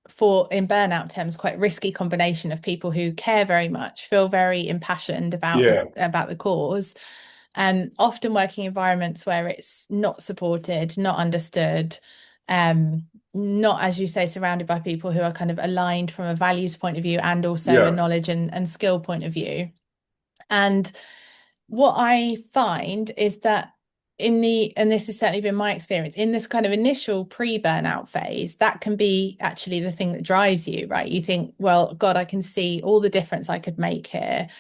for in burnout terms quite risky combination of people who care very much, feel very impassioned Yeah. about the cause, and often working environments where it's not supported, not understood, not, as you say, surrounded by people who are kind of aligned from a values point of view and also a Yeah. knowledge and skill point of view. And what I find is that and this has certainly been my experience, in this kind of initial pre-burnout phase, that can be actually the thing that drives you, right? You think, well, God, I can see all the difference I could make here. Mm.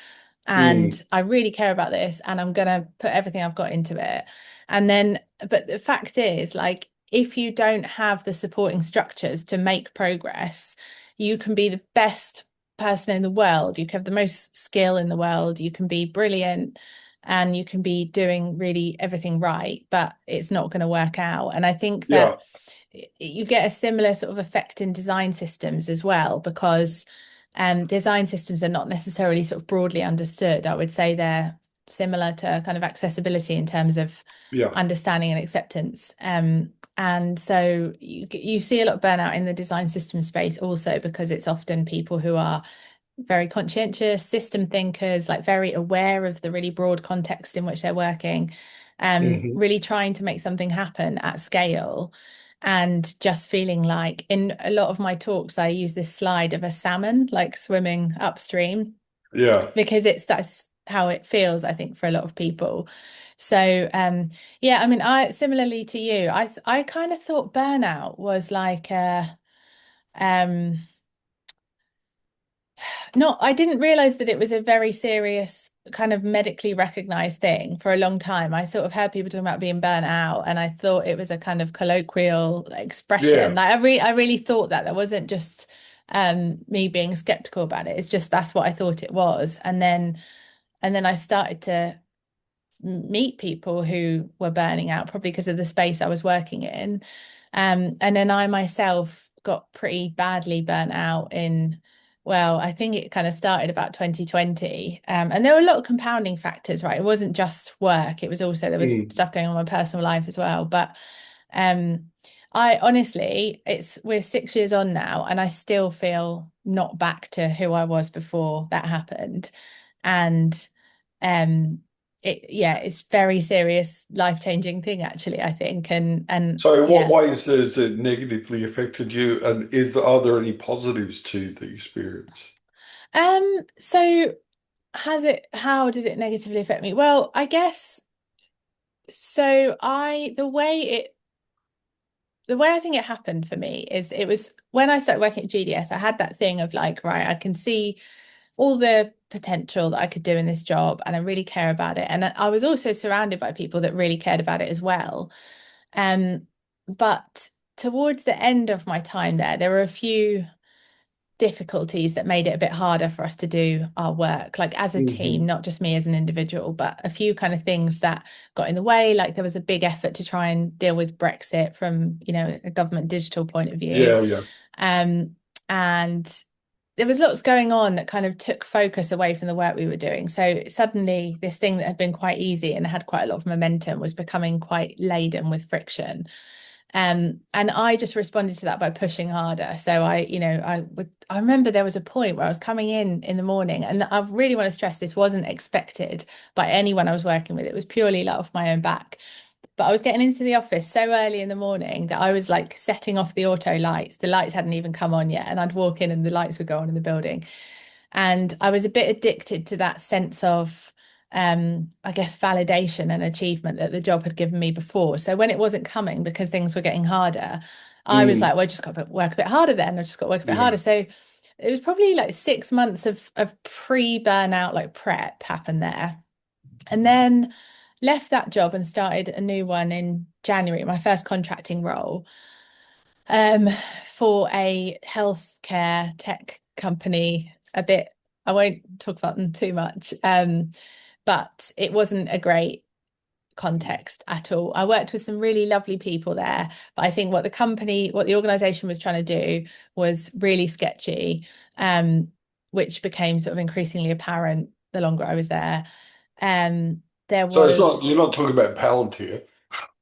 And I really care about this, and I'm going to put everything I've got into it. And then, but the fact is, like, if you don't have the supporting structures to make progress, you can be the best person in the world, you can have the most skill in the world, you can be brilliant, and you can be doing really everything right, but it's not going to work out. And I think Yeah. that you get a similar sort of effect in design systems as well, because design systems are not necessarily sort of broadly understood. I would say they're similar to kind of accessibility in terms of Yeah. understanding and acceptance. And so you see a lot of burnout in the design system space also because it's often people who are very conscientious system thinkers, like very aware of the really broad context in which they're working, Hmm. really trying to make something happen at scale, and just feeling like in a lot of my talks I use this slide of a salmon like swimming upstream Yeah. because that's how it feels, I think, for a lot of people. So yeah, I mean, I similarly to you, I kind of thought burnout was like um not, I didn't realize that it was a very serious kind of medically recognized thing for a long time. I sort of heard people talking about being burnt out, and I thought it was a kind of colloquial expression. Yeah. Like I really thought that wasn't just me being skeptical about it. It's just that's what I thought it was. And then I started to meet people who were burning out, probably because of the space I was working in. And then I myself got pretty badly burnt out well, I think it kind of started about 2020. And there were a lot of compounding factors, right? It wasn't just work, it was also, there was Mm. stuff going on in my personal life as well. But um, I honestly, we're 6 years on now, and I still feel not back to who I was before that happened. And um yeah, it's very serious, life-changing thing actually, I think. And So, in what yeah. ways has it negatively affected you? And are there any positives to the experience? So how did it negatively affect me? Well, I guess so I the way I think it happened for me is it was when I started working at GDS, I had that thing of like, right, I can see all the potential that I could do in this job and I really care about it. And I was also surrounded by people that really cared about it as well. Um, but towards the end of my time there were a few difficulties that made it a bit harder for us to do our work, like as a team, Hmm. not just me as an individual, but a few kind of things that got in the way. Like there was a big effort to try and deal with Brexit from, a government digital point of view. Yeah, yeah. Um, and there was lots going on that kind of took focus away from the work we were doing. So suddenly, this thing that had been quite easy and had quite a lot of momentum was becoming quite laden with friction. And I just responded to that by pushing harder. So I remember there was a point where I was coming in the morning, and I really want to stress this wasn't expected by anyone I was working with. It was purely like off my own back. But I was getting into the office so early in the morning that I was like setting off the auto lights. The lights hadn't even come on yet, and I'd walk in and the lights would go on in the building. And I was a bit addicted to that sense of I guess, validation and achievement that the job had given me before. So when it wasn't coming because things were getting harder, I was like, Mm. well, I just got to work a bit harder then. I just got to work a bit Yeah. harder. So it was probably like 6 months of pre-burnout like prep happened there. And then left that job and started a new one in January, my first contracting role, um, for a healthcare tech company. A bit, I won't talk about them too much, but it wasn't a great context at all. I worked with some really lovely people there, but I think what the organization was trying to do was really sketchy, um, which became sort of increasingly apparent the longer I was there. Um, there So it's not, was you're not talking about Palantir.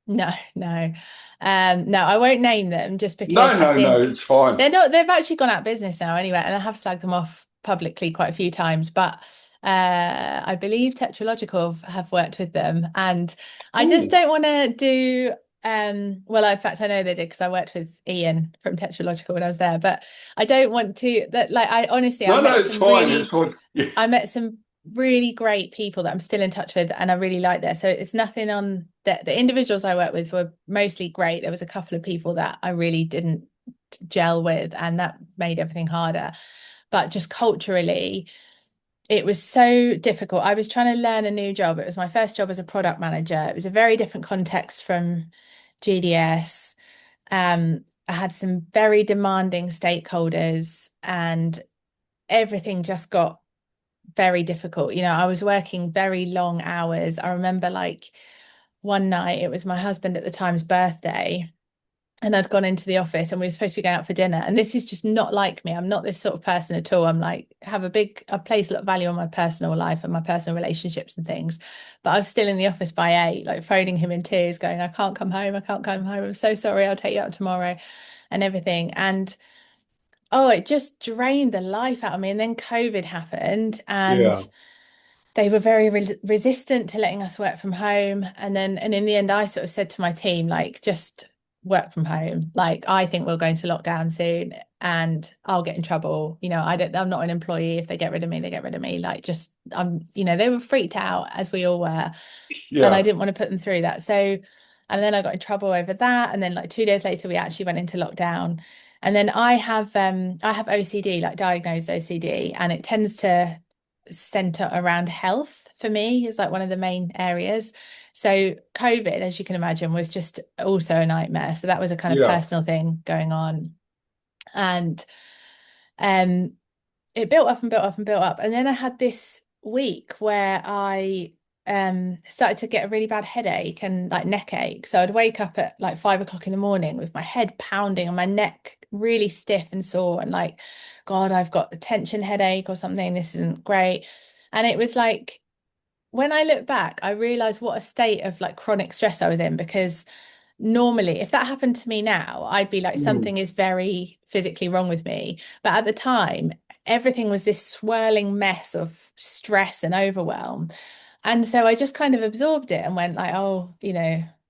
no, no. No, I won't name them just because No, I no, no, think it's fine. they've actually gone out of business now anyway, and I have slagged them off publicly quite a few times, but I believe Tetralogical have worked with them, and I just Ooh. don't want to do well, in fact I know they did because I worked with Ian from Tetralogical when I was there, but I don't want to that like I honestly No, no, it's fine. It's fine. Yeah, I met some really great people that I'm still in touch with and I really like there. So it's nothing on the individuals I worked with were mostly great. There was a couple of people that I really didn't gel with and that made everything harder. But just culturally, it was so difficult. I was trying to learn a new job. It was my first job as a product manager. It was a very different context from GDS. I had some very demanding stakeholders and everything just got very difficult. I was working very long hours. I remember like one night, it was my husband at the time's birthday, and I'd gone into the office and we were supposed to be going out for dinner. And this is just not like me. I'm not this sort of person at all. I'm like, I place a lot of value on my personal life and my personal relationships and things. But I was still in the office by 8, like phoning him in tears, going, I can't come home. I can't come home. I'm so sorry. I'll take you out tomorrow and everything. And oh, it just drained the life out of me. And then COVID happened yeah, and they were very resistant to letting us work from home. And in the end, I sort of said to my team, like, just work from home. Like, I think we're going to lockdown soon and I'll get in trouble. I'm not an employee. If they get rid of me, they get rid of me. Like, just, they were freaked out as we all were. And I yeah, didn't want to put them through that. So, and then I got in trouble over that. And then like 2 days later, we actually went into lockdown. And then I have OCD, like diagnosed OCD, and it tends to center around health for me is like one of the main areas. So COVID, as you can imagine, was just also a nightmare. So that was a kind of yeah, personal thing going on. And um it built up and built up and built up. And then I had this week where I started to get a really bad headache and like neck ache. So I'd wake up at like 5 o'clock in the morning with my head pounding and my neck really stiff and sore and like, God, I've got a tension headache or something. This isn't great. And it was like when I look back, I realized what a state of like chronic stress I was in because normally if that happened to me now, I'd be like, mm, something is very physically wrong with me. But at the time, everything was this swirling mess of stress and overwhelm. And so I just kind of absorbed it and went like, oh,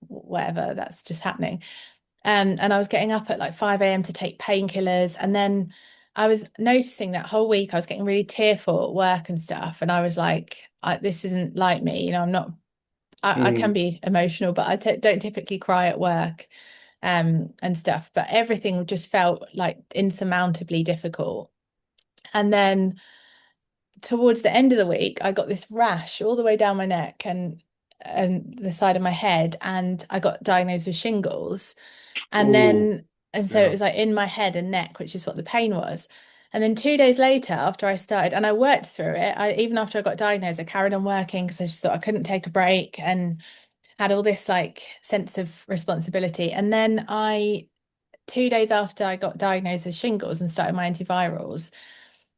whatever, that's just happening. And I was getting up at like 5 a.m. to take painkillers. And then I was noticing that whole week I was getting really tearful at work and stuff. And I was like, this isn't like me. I'm not, I can mm, be emotional, but don't typically cry at work and stuff. But everything just felt like insurmountably difficult. And then towards the end of the week, I got this rash all the way down my neck and the side of my head, and I got diagnosed with shingles. And ooh, then, and so it yeah, was like in my head and neck, which is what the pain was. And then 2 days later, after I started, and I worked through it, even after I got diagnosed, I carried on working because I just thought I couldn't take a break and had all this like sense of responsibility. And then 2 days after I got diagnosed with shingles and started my antivirals,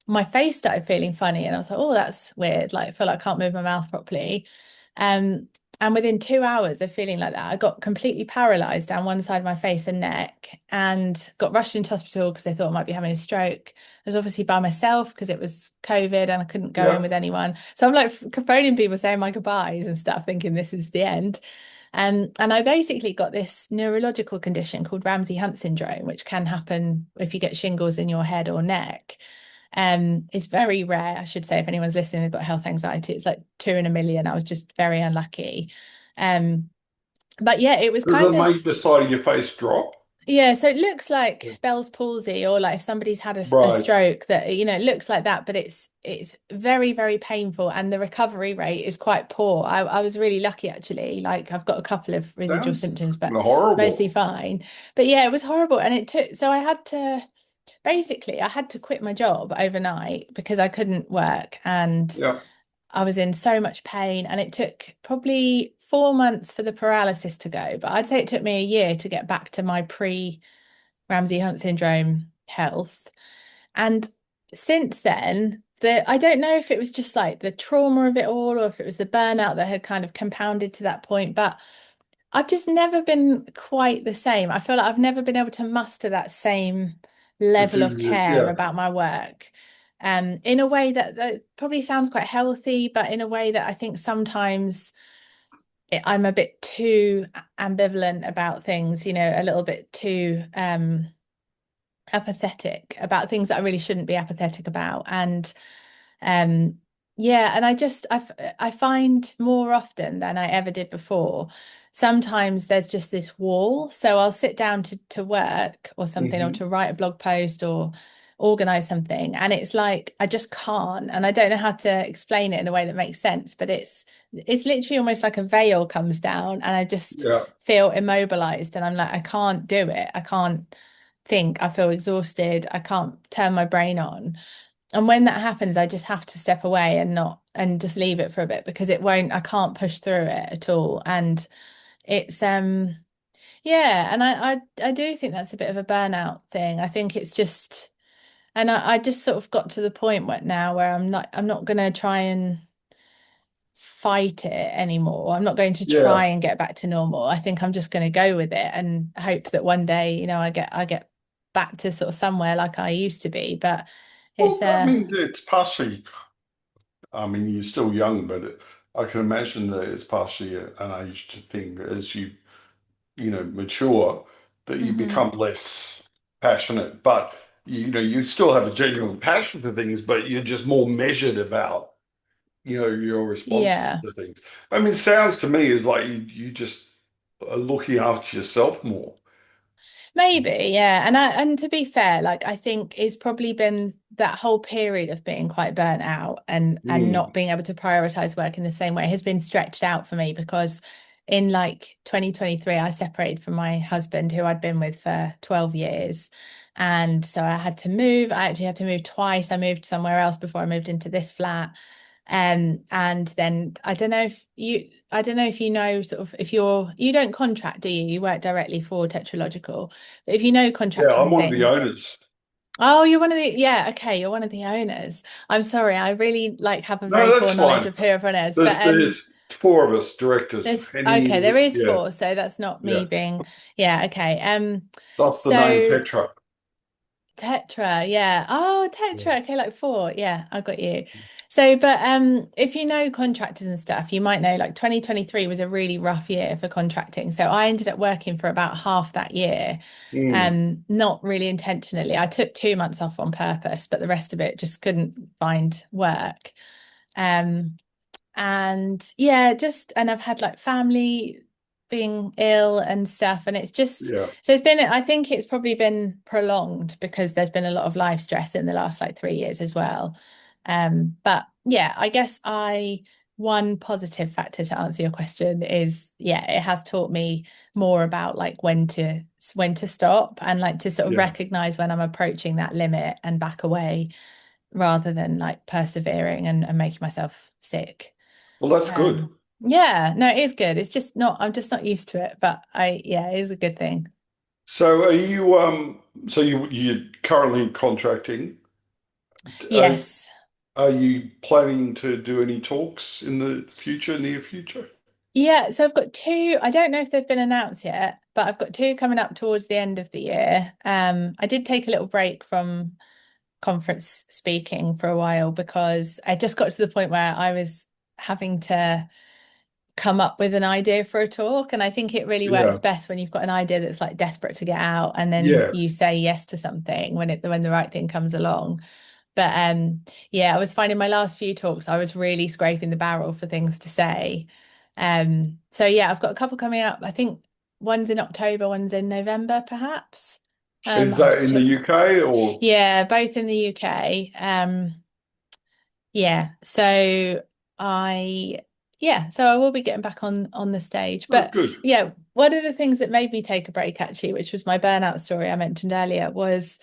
my face started feeling funny and I was like, oh, that's weird. Like I feel like I can't move my mouth properly. Um, and within 2 hours of feeling like that, I got completely paralyzed down one side of my face and neck and got rushed into hospital because they thought I might be having a stroke. I was obviously by myself because it was COVID and I couldn't go in yeah, with anyone. So I'm like phoning people saying my goodbyes and stuff, thinking this is the end. And I basically got this neurological condition called Ramsay Hunt syndrome, which can happen if you get shingles in your head or neck. It's very rare, I should say, if anyone's listening, they've got health anxiety. It's like two in a million. I was just very unlucky. Um, but yeah, it was Does kind it of make the side of your face drop? yeah, so it looks like Bell's palsy or like if somebody's had a Right. stroke that it looks like that, but it's very, very painful and the recovery rate is quite poor. I was really lucky actually. Like I've got a couple of residual Sounds symptoms, but mostly horrible. fine. But yeah, it was horrible and it took so I had to basically I had to quit my job overnight because I couldn't work and Yeah. I was in so much pain and it took probably 4 months for the paralysis to go, but I'd say it took me a year to get back to my pre Ramsay Hunt syndrome health. And since then, I don't know if it was just like the trauma of it all or if it was the burnout that had kind of compounded to that point, but I've just never been quite the same. I feel like I've never been able to muster that same level of care Yeah. about my work. In a way that probably sounds quite healthy, but in a way that I think sometimes I'm a bit too ambivalent about things, a little bit too apathetic about things that I really shouldn't be apathetic about. And um yeah, and I find more often than I ever did before. Sometimes there's just this wall. So I'll sit down to work or something or Hmm. to write a blog post or organize something and it's like I just can't and I don't know how to explain it in a way that makes sense, but it's literally almost like a veil comes down and I just Yeah. feel immobilized and I'm like I can't do it. I can't think, I feel exhausted, I can't turn my brain on. And when that happens, I just have to step away and not and just leave it for a bit because I can't push through it at all. And it's yeah, and I do think that's a bit of a burnout thing. I think it's just and I just sort of got to the point where I'm not gonna try and fight it anymore. I'm not going to try Yeah. and get back to normal. I think I'm just going to go with it and hope that one day, I get back to sort of somewhere like I used to be. But it's Well, I mean, it's partially, I mean, you're still young, but I can imagine that it's partially an aged thing as you mature, that you mhm. become less passionate. But, you still have a genuine passion for things, but you're just more measured about, your responses Yeah. to things. I mean, it sounds to me as like you just are looking after yourself more. Maybe, yeah. And to be fair, like I think it's probably been that whole period of being quite burnt out and not Mm, being able to prioritize work in the same way has been stretched out for me because in like 2023 I separated from my husband who I'd been with for 12 years. And so I had to move. I actually had to move twice. I moved somewhere else before I moved into this flat. And then I don't know if you know sort of if you don't contract, do you? You work directly for Tetralogical. But if you know yeah, contractors I'm and one of the things. owners. Oh, you're one of the yeah, okay, you're one of the owners. I'm sorry, I really like have a No, very that's poor knowledge fine. of who everyone is. But There's four of us directors. there's Henny, okay, there is yeah, four, so that's not me yeah. being yeah, okay. That's the name So Tetra. Tetra, yeah. Oh, Yeah. Tetra. Okay, like four. Yeah, I got you. So, but if you know contractors and stuff, you might know like 2023 was a really rough year for contracting. So I ended up working for about half that year, Mm, not really intentionally. I took 2 months off on purpose, but the rest of it just couldn't find work. Um, and yeah, just and I've had like family being ill and stuff, and it's just yeah. so it's been I think it's probably been prolonged because there's been a lot of life stress in the last like 3 years as well. But yeah, I guess I one positive factor to answer your question is yeah, it has taught me more about like when to stop and like to sort of Yeah. recognize when I'm approaching that limit and back away rather than like persevering and making myself sick. Well, that's good. Yeah, no, it is good. It's just not, I'm just not used to it, but yeah, it is a good thing. So you're currently contracting. Are, Yes. are you planning to do any talks in the future, near future? Yeah, so I've got two, I don't know if they've been announced yet, but I've got two coming up towards the end of the year. I did take a little break from conference speaking for a while because I just got to the point where I was having to come up with an idea for a talk. And I think it really works Yeah. best when you've got an idea that's like desperate to get out and then Yeah. you say yes to something when the right thing comes along. But yeah, I was finding my last few talks, I was really scraping the barrel for things to say. So yeah, I've got a couple coming up. I think one's in October, one's in November, perhaps. Is I'll that just in the check. UK or? Yeah, both in the UK. Yeah, so I so I will be getting back on the stage. Oh, But good. yeah, one of the things that made me take a break actually, which was my burnout story I mentioned earlier, was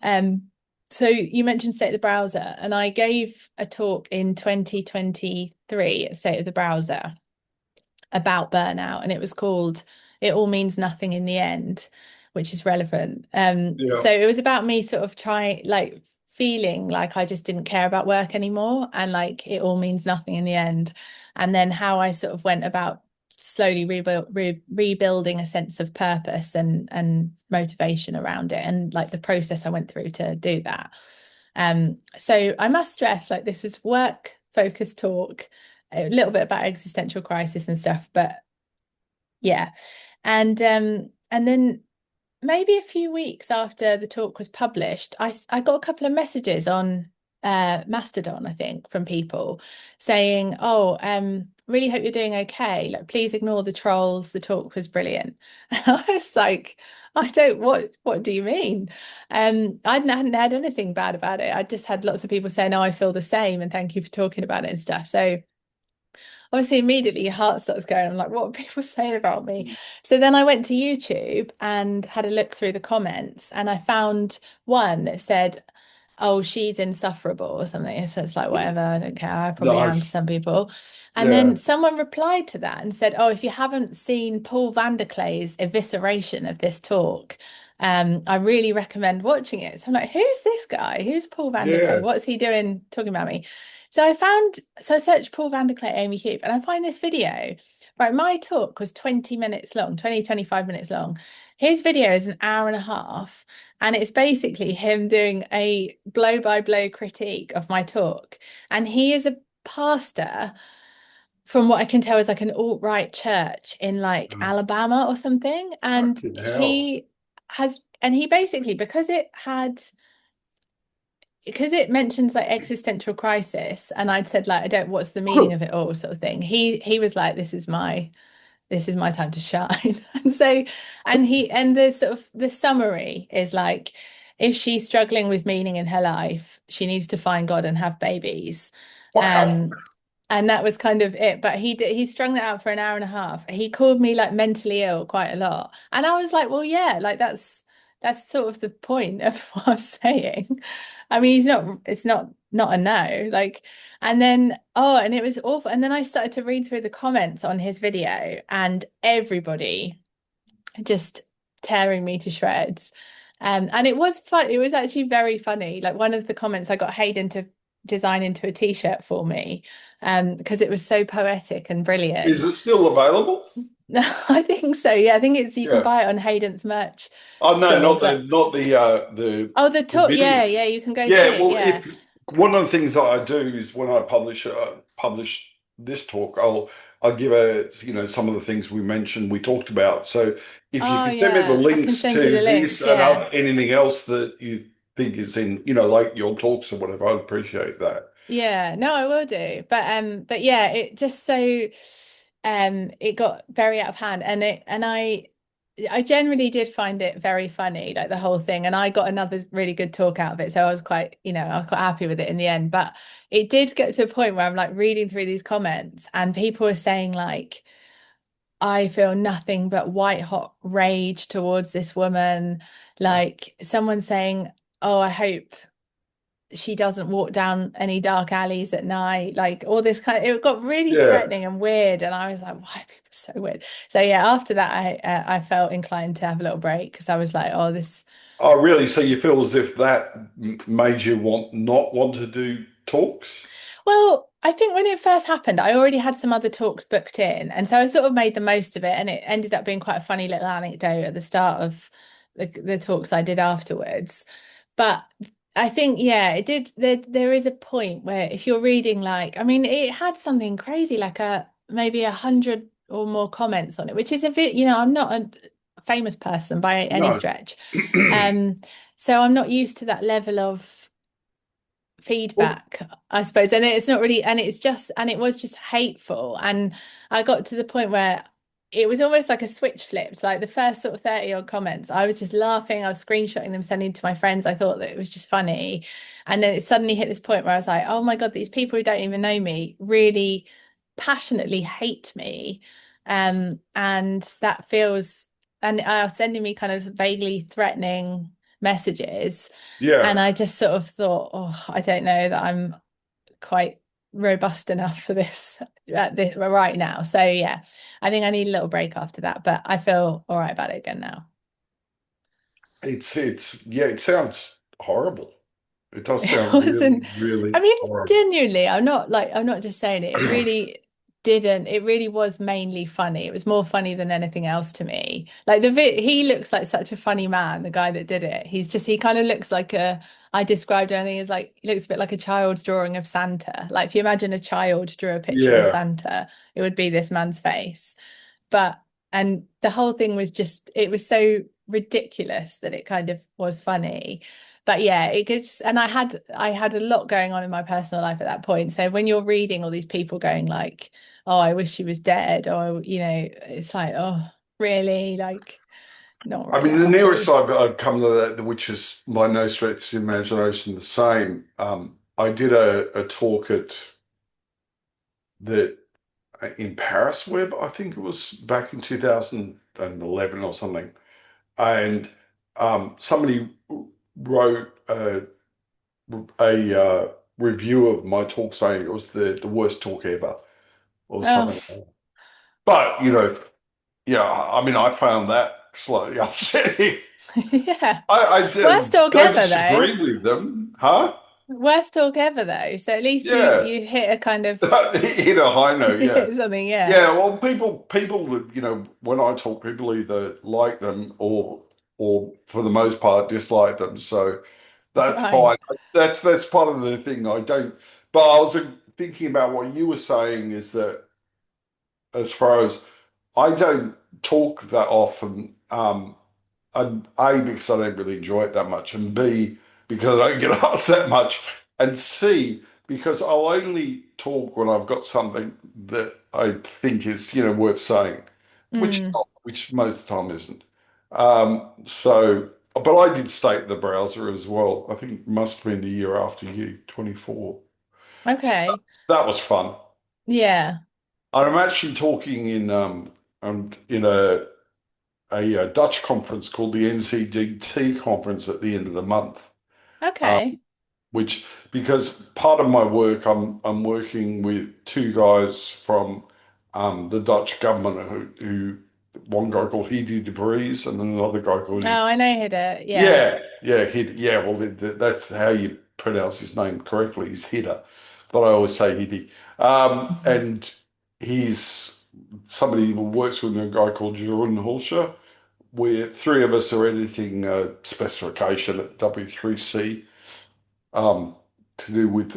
um so you mentioned State of the Browser, and I gave a talk in 2023 at State of the Browser about burnout, and it was called It All Means Nothing in the End, which is relevant. Yeah. So it was about me sort of trying, like, feeling like I just didn't care about work anymore, and like it all means nothing in the end. And then how I sort of went about slowly rebuilding a sense of purpose and motivation around it, and like the process I went through to do that. So I must stress, like, this was work focused talk, a little bit about existential crisis and stuff, but yeah. And then maybe a few weeks after the talk was published, I got a couple of messages on Mastodon, I think, from people saying, "Oh, really hope you're doing okay. Like, please ignore the trolls. The talk was brilliant." And I was like, "I don't. What do you mean?" I hadn't heard anything bad about it. I just had lots of people saying, "Oh, I feel the same, and thank you for talking about it and stuff." So obviously immediately your heart starts going. I'm like, what are people saying about me? So then I went to YouTube and had a look through the comments, and I found one that said, "Oh, she's insufferable," or something. So it's like, whatever, I don't care. I probably am to Nice. some people. And Yeah. then someone replied to that and said, "Oh, if you haven't seen Paul Vanderklay's evisceration of this talk, I really recommend watching it." So I'm like, who's this guy? Who's Paul Vanderklay? Yeah. What's he doing talking about me? So I searched Paul Vanderklay, Amy Cube, and I find this video. Right, my talk was 20 minutes long, 25 minutes long. His video is an hour and a half, and it's basically him doing a blow by blow critique of my talk. And he is a pastor, from what I can tell, is like an alt-right church in like Oh, Alabama or something. And fucking hell. he basically, because it mentions like existential crisis, and I'd said, like, I don't, what's the meaning of it all, sort of thing. He was like, this is my time to shine. And so, and the sort of the summary is like, if she's struggling with meaning in her life, she needs to find God and have babies. Wow. Um, and that was kind of it. But he strung that out for an hour and a half. He called me like mentally ill quite a lot. And I was like, well, yeah, like that's sort of the point of what I'm saying. I mean, it's not a no. Like, and then and it was awful. And then I started to read through the comments on his video, and everybody just tearing me to shreds. And it was fun. It was actually very funny. Like, one of the comments, I got Hayden to design into a t-shirt for me, because it was so poetic and Is brilliant. it still available? I think so. Yeah, I think you can Yeah. buy it on Hayden's merch Oh no, store. not But the the the talk, video. yeah, you can go see Yeah, it. well, Yeah. if one of the things that I do is when I publish this talk, I'll give some of the things we talked about. So if you Oh can send me the yeah, I can links send you to the this links. and Yeah. anything else that you think is in, like your talks or whatever, I'd appreciate that. Yeah, no, I will do. But yeah, it just so it got very out of hand, and I generally did find it very funny, like the whole thing, and I got another really good talk out of it. So I was quite happy with it in the end. But it did get to a point where I'm like reading through these comments, and people were saying like, I feel nothing but white hot rage towards this woman. Like, someone saying, "Oh, I hope she doesn't walk down any dark alleys at night," like all this it got really Yeah. threatening and weird, and I was like, why are people so weird? So yeah, after that I felt inclined to have a little break, because I was like, oh, this. Oh, really? So you feel as if that made you not want to do talks? Well, I think when it first happened, I already had some other talks booked in, and so I sort of made the most of it, and it ended up being quite a funny little anecdote at the start of the talks I did afterwards. But I think, yeah, it did. There is a point where if you're reading, like, I mean, it had something crazy, like maybe 100 or more comments on it, which is a bit, I'm not a famous person by any No. stretch. Um, so I'm not used to that level of Well, feedback, I suppose. And it's not really, and it's just, and it was just hateful. And I got to the point where it was almost like a switch flipped. Like the first sort of 30 odd comments, I was just laughing. I was screenshotting them, sending to my friends. I thought that it was just funny. And then it suddenly hit this point where I was like, oh my God, these people who don't even know me really passionately hate me. And that feels, and are sending me kind of vaguely threatening messages. yeah, And I just sort of thought, oh, I don't know that I'm quite robust enough for this at this right now. So yeah, I think I need a little break after that, but I feel all right about it again now. yeah, it sounds horrible. It does It sound really, wasn't, I really mean, horrible. genuinely, I'm not just saying it. It really didn't, it really was mainly funny. It was more funny than anything else to me. Like he looks like such a funny man, the guy that did it. He kind of looks like I described anything as like, he looks a bit like a child's drawing of Santa. Like if you imagine a child drew a picture of Yeah. Santa, it would be this man's face. But and the whole thing was just it was so ridiculous that it kind of was funny. But yeah, it gets and I had a lot going on in my personal life at that point. So when you're reading all these people going like, "Oh, I wish she was dead," or it's like, "Oh, really?" Like not I mean, the nearest really. I've come to that, which is by no stretch of the imagination the same, I did a talk at the in Paris Web, I think it was back in 2011 or something. And somebody wrote a review of my talk saying it was the worst talk ever or Oh, something like that. But, you know, yeah, I mean, I found that slightly upsetting. yeah. I Worst talk don't ever though. disagree with them, huh? Worst talk ever though. So at least Yeah, you hit a kind of hit a high note, you yeah. hit something, yeah. Yeah, well, people, you know, when I talk, people either like them or for the most part dislike them. So that's Right. fine. That's part of the thing. I don't. But I was thinking about what you were saying is that as far as I don't talk that often, and A, because I don't really enjoy it that much, and B, because I don't get asked that much, and C, because I'll only talk when I've got something that I think is, you know, worth saying, Mm. which most of the time isn't. But I did state the browser as well. I think it must have been the year after you, 24. So Okay. that was fun. Yeah. I'm actually talking in a Dutch conference called the NCDT conference at the end of the month. Um, Okay. which because part of my work, I'm working with two guys from the Dutch government who one guy called Hedy de Vries and another guy called Oh, I know Hida. Yeah. yeah. Well, that's how you pronounce his name correctly. He's Hida, but I always say Hedy. And he's somebody who works with a guy called Jeroen Hulscher. Where three of us are editing a specification at W3C um, to do with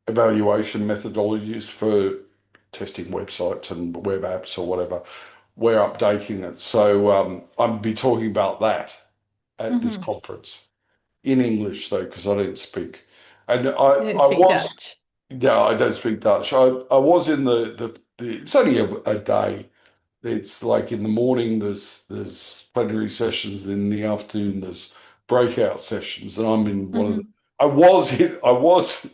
evaluation methodologies for testing websites and web apps or whatever. We're updating it. So I'll be talking about that at this Hmm. conference in English, though, because I don't speak. And You don't I speak was, Dutch. yeah, I don't speak Dutch. I was in it's only a day. It's like in the morning there's plenary sessions, then in the afternoon there's breakout sessions, and I'm in one of the. Hmm. I was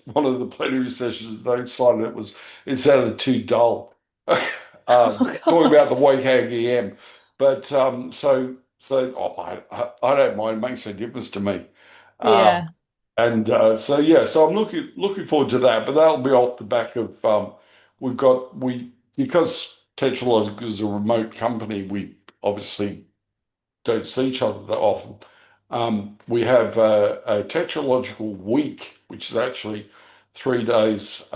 one of the plenary sessions. They decided it sounded too dull. Oh Talking about God. the Wakehag EM, but I don't mind. It makes no difference to me. Um, Yeah. and so I'm looking forward to that. But that'll be off the back of we because Tetralogic is a remote company. We obviously don't see each other that often. We have a Tetralogical week, which is actually 3 days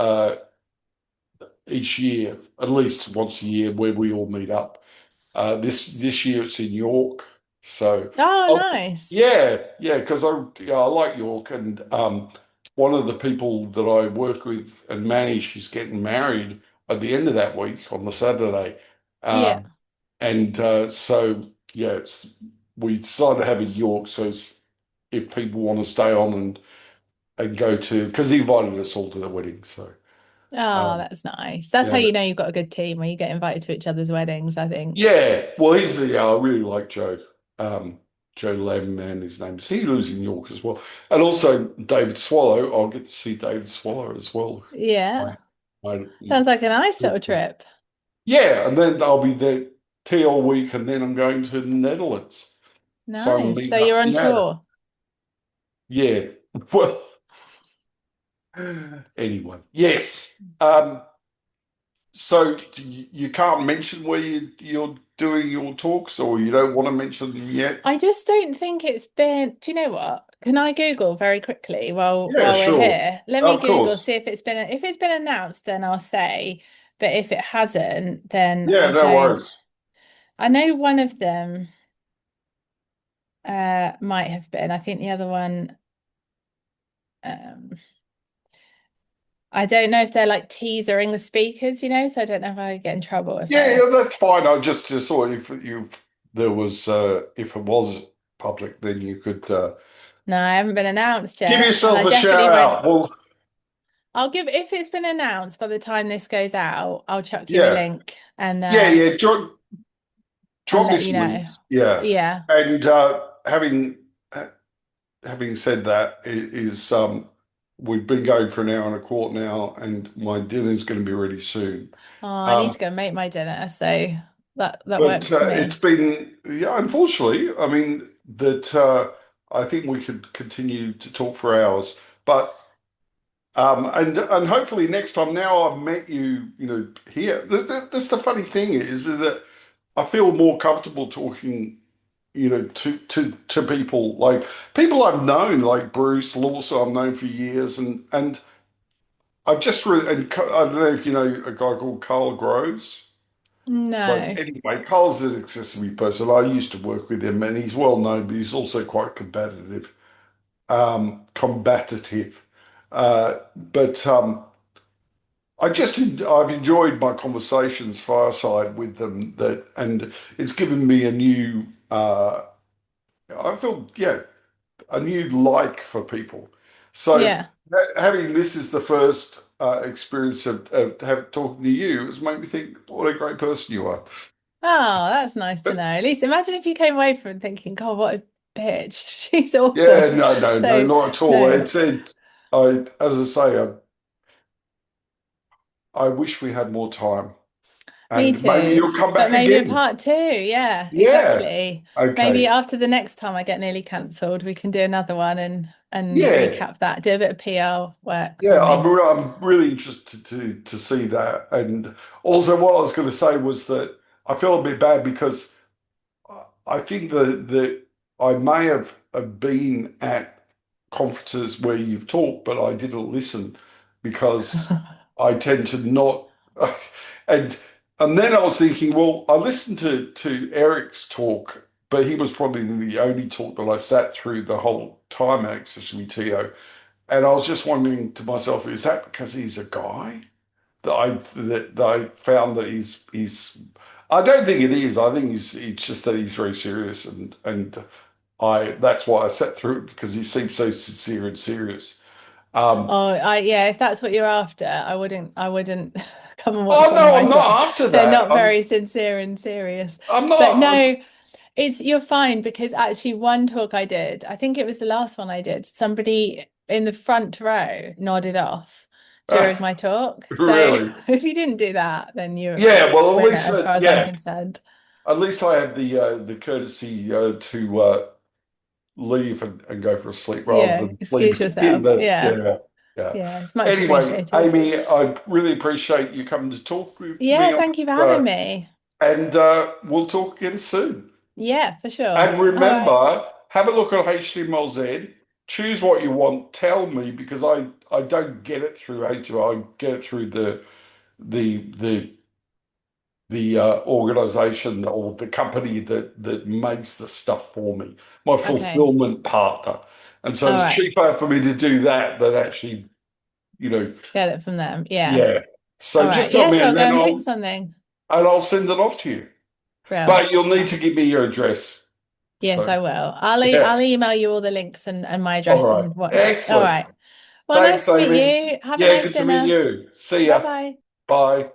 each year, at least once a year, where we all meet up. This year it's in York, so Oh, oh, nice. yeah, because I like York, and one of the people that I work with and manage, she's getting married at the end of that week on the Saturday, Yeah. um, and so yeah, we decided to have it York, so if people want to stay on and go to because he invited us all to the wedding. So Oh, um, that's nice. That's how yeah, you know you've got a good team when you get invited to each other's weddings, I think. yeah. Well, I really like Joe. Joe Lamb, man, his name is. He lives in York as well, and also David Swallow. I'll get to see David Swallow as well. Yeah. I, I, Sounds like a nice little trip. yeah, and then I'll be there tea all week, and then I'm going to the Netherlands. So I'm Nice. So meeting you're up. on Yeah, tour. yeah. Well, anyway, yes. So you can't mention where you're doing your talks, or you don't want to mention them yet? I just don't think it's been. Do you know what? Can I Google very quickly Yeah, while we're sure. here? Let me Of Google, course. see if it's been announced, then I'll say. But if it hasn't, then Yeah, I no don't. worries. I know one of them might have been. I think the other one um I don't know if they're like teasering the speakers, so I don't know if I get in trouble if Yeah, I yeah, that's fine. I just thought if there was if it was public, then you could no, I haven't been announced give yet. And I yourself a definitely shout won't. out. Well, I'll give if it's been announced by the time this goes out, I'll chuck you a yeah, link and yeah, yeah. Drop me let you some know. links. Yeah, Yeah. and having said that, we've been going for an hour and a quarter now, and my dinner's going to be ready soon. Oh, I need Um, to go make my dinner, so that but works for it's me. been, yeah, unfortunately, I mean, that I think we could continue to talk for hours, but and hopefully next time. Now I've met you, here. That's the funny thing is that I feel more comfortable talking, to people like people I've known, like Bruce Lawson, I've known for years, and I've just I don't know if you know a guy called Carl Groves. But No. anyway, Carl's an accessory person. I used to work with him, and he's well known, but he's also quite competitive, combative. But I've enjoyed my conversations fireside with them, and it's given me a new I feel, yeah, a new like for people. So Yeah. having this is the first experience of talking to you has made me think what a great person you are. Oh, that's nice to know. At least imagine if you came away from it thinking, God, what a bitch. She's Yeah, awful. no, no, no, So not at all. no, As I say, I wish we had more time, me and maybe too. you'll come But back maybe a again. part two. Yeah, Yeah. exactly. Maybe Okay. after the next time I get nearly cancelled, we can do another one and Yeah. recap that. Do a bit of PR work for Yeah, me. I'm really interested to see that. And also, what I was going to say was that I feel a bit bad because I think that I may have been at conferences where you've talked, but I didn't listen because I tend to not. And and then I was thinking, well, I listened to Eric's talk, but he was probably the only talk that I sat through the whole time at Access Me TO. And I was just wondering to myself, is that because he's a guy that I found that he's I don't think it is. I think it's just that he's very serious and I that's why I sat through it because he seems so sincere and serious. Um Oh, yeah, if that's what you're after, I wouldn't come and watch oh one of no, my I'm talks. not after They're that. not very sincere and serious. I'm But not no, you're fine because actually one talk I did, I think it was the last one I did, somebody in the front row nodded off during my talk. So really. if you didn't do that, then you're Yeah, well a at winner least as far as I'm yeah, concerned. at least I had the courtesy to leave and go for a sleep rather Yeah, than excuse leave in yourself. the Yeah. yeah, yeah. Yeah, it's much Anyway, appreciated. Amy, I really appreciate you coming to talk with Yeah, me on thank you for this, having me. and we'll talk again soon. Yeah, for sure. And All right. remember, have a look at HTMLZ, choose what you want, tell me because I don't get it through HTML, I get it through the the organization or the company that makes the stuff for me, my Okay. fulfillment partner. And so All it's right. cheaper for me to do that than actually, you know, Get it from them. Yeah. yeah. All So right. just tell Yes, me I'll and go then and pick I'll something. and I'll send it off to you. Real. But you'll need to give me your address. Yes, So I will. yeah. I'll email you all the links and my All address right. and whatnot. All Excellent. right. Well, nice Thanks, to meet Amy. you. Have a Yeah, nice good to meet dinner. you. See Bye ya. bye. Bye.